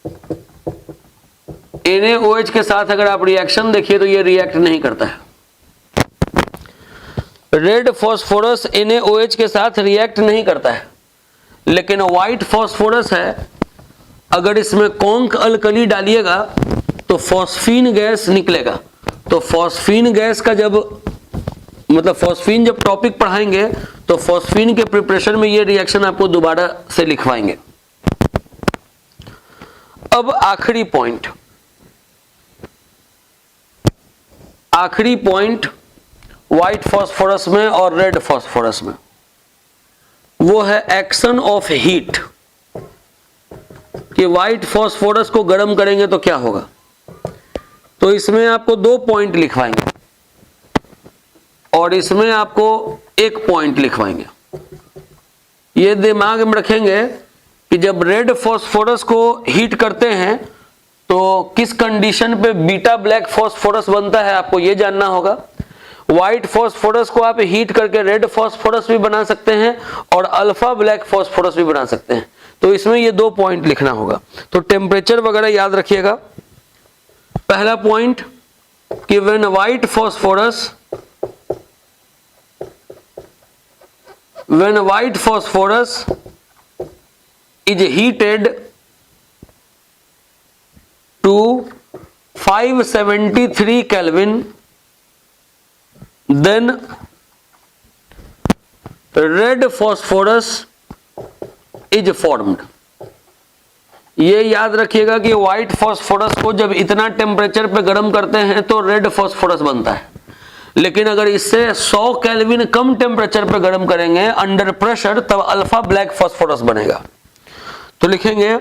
NaOH के साथ अगर आप रिएक्शन देखिए तो ये रिएक्ट नहीं करता है। रेड फॉस्फोरस NaOH के साथ रिएक्ट नहीं करता है, लेकिन व्हाइट फॉस्फोरस है, अगर इसमें कॉन्क अल्कली डालिएगा तो फॉस्फीन गैस निकलेगा। तो फॉस्फीन गैस का जब मतलब फॉस्फीन जब टॉपिक पढ़ाएंगे तो फॉस्फीन के प्रिपरेशन में ये रिएक्शन आपको दोबारा से लिखवाएंगे। अब आखिरी पॉइंट व्हाइट फॉस्फोरस में और रेड फॉस्फोरस में, वो है एक्शन ऑफ हीट, कि व्हाइट फॉस्फोरस को गर्म करेंगे तो क्या होगा। तो इसमें आपको 2 पॉइंट लिखवाएंगे और इसमें आपको 1 पॉइंट लिखवाएंगे। ये दिमाग में रखेंगे कि जब रेड फॉस्फोरस को हीट करते हैं तो किस कंडीशन पे बीटा ब्लैक फॉस्फोरस बनता है, आपको ये जानना होगा। व्हाइट फॉस्फोरस को आप हीट करके रेड फॉस्फोरस भी बना सकते हैं और अल्फा ब्लैक फॉस्फोरस भी बना सकते हैं। तो इसमें ये 2 पॉइंट लिखना होगा। तो टेम्परेचर वगैरह याद रखिएगा। पहला पॉइंट कि when white phosphorus is heated to 573 Kelvin, then red phosphorus is formed। ये याद रखिएगा कि व्हाइट फॉस्फोरस को जब इतना टेम्परेचर पे गर्म करते हैं तो रेड फॉस्फोरस बनता है, लेकिन अगर इससे 100 केल्विन कम टेम्परेचर पे गर्म करेंगे अंडर प्रेशर, तब अल्फा ब्लैक फॉस्फोरस बनेगा। तो लिखेंगे,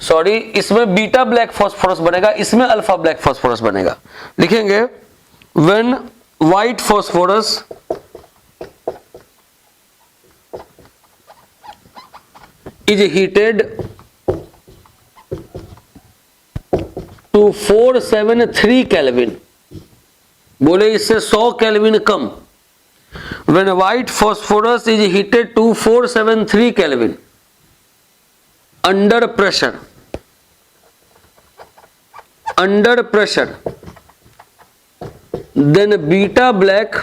सॉरी, इसमें बीटा ब्लैक फॉस्फोरस बनेगा, इसमें अल्फा ब्लैक फॉस्फोरस बनेगा। लिखेंगे when white phosphorus is heated to 473 Kelvin, बोले इससे 100 kelvin come. When white phosphorus is heated to 473 Kelvin under pressure, then beta black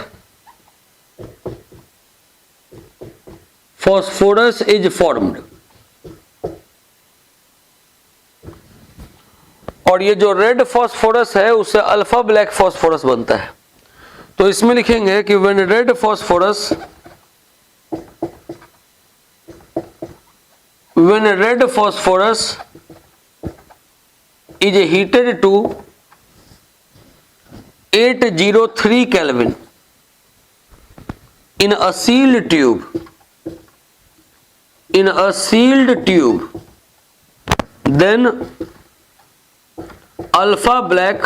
phosphorus is formed। और ये जो रेड फॉस्फोरस है उससे अल्फा ब्लैक फॉस्फोरस बनता है। तो इसमें लिखेंगे कि when red phosphorus is heated to 803 Kelvin in a sealed tube, then alpha black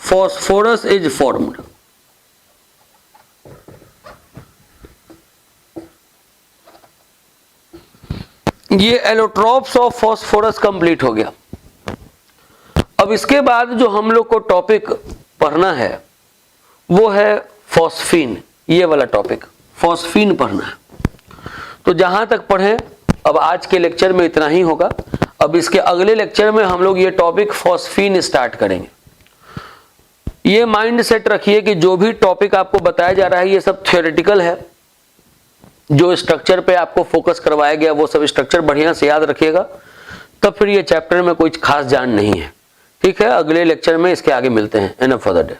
phosphorus is formed. ये एलोट्रोप्स ऑफ फॉस्फोरस कंप्लीट हो गया। अब इसके बाद जो हम लोग को टॉपिक पढ़ना है वो है फॉस्फीन। ये वाला टॉपिक फॉस्फीन पढ़ना है। तो जहां तक पढ़ें, अब आज के लेक्चर में इतना ही होगा। अब इसके अगले लेक्चर में हम लोग ये टॉपिक फॉस्फीन स्टार्ट करेंगे। ये माइंड सेट रखिए कि जो भी टॉपिक आपको बताया जा रहा है ये सब थ्योरेटिकल है। जो स्ट्रक्चर पे आपको फोकस करवाया गया वो सब स्ट्रक्चर बढ़िया से याद रखिएगा, तब फिर ये चैप्टर में कोई खास जान नहीं है। ठीक है, अगले लेक्चर में इसके आगे मिलते हैं। Enough for the day.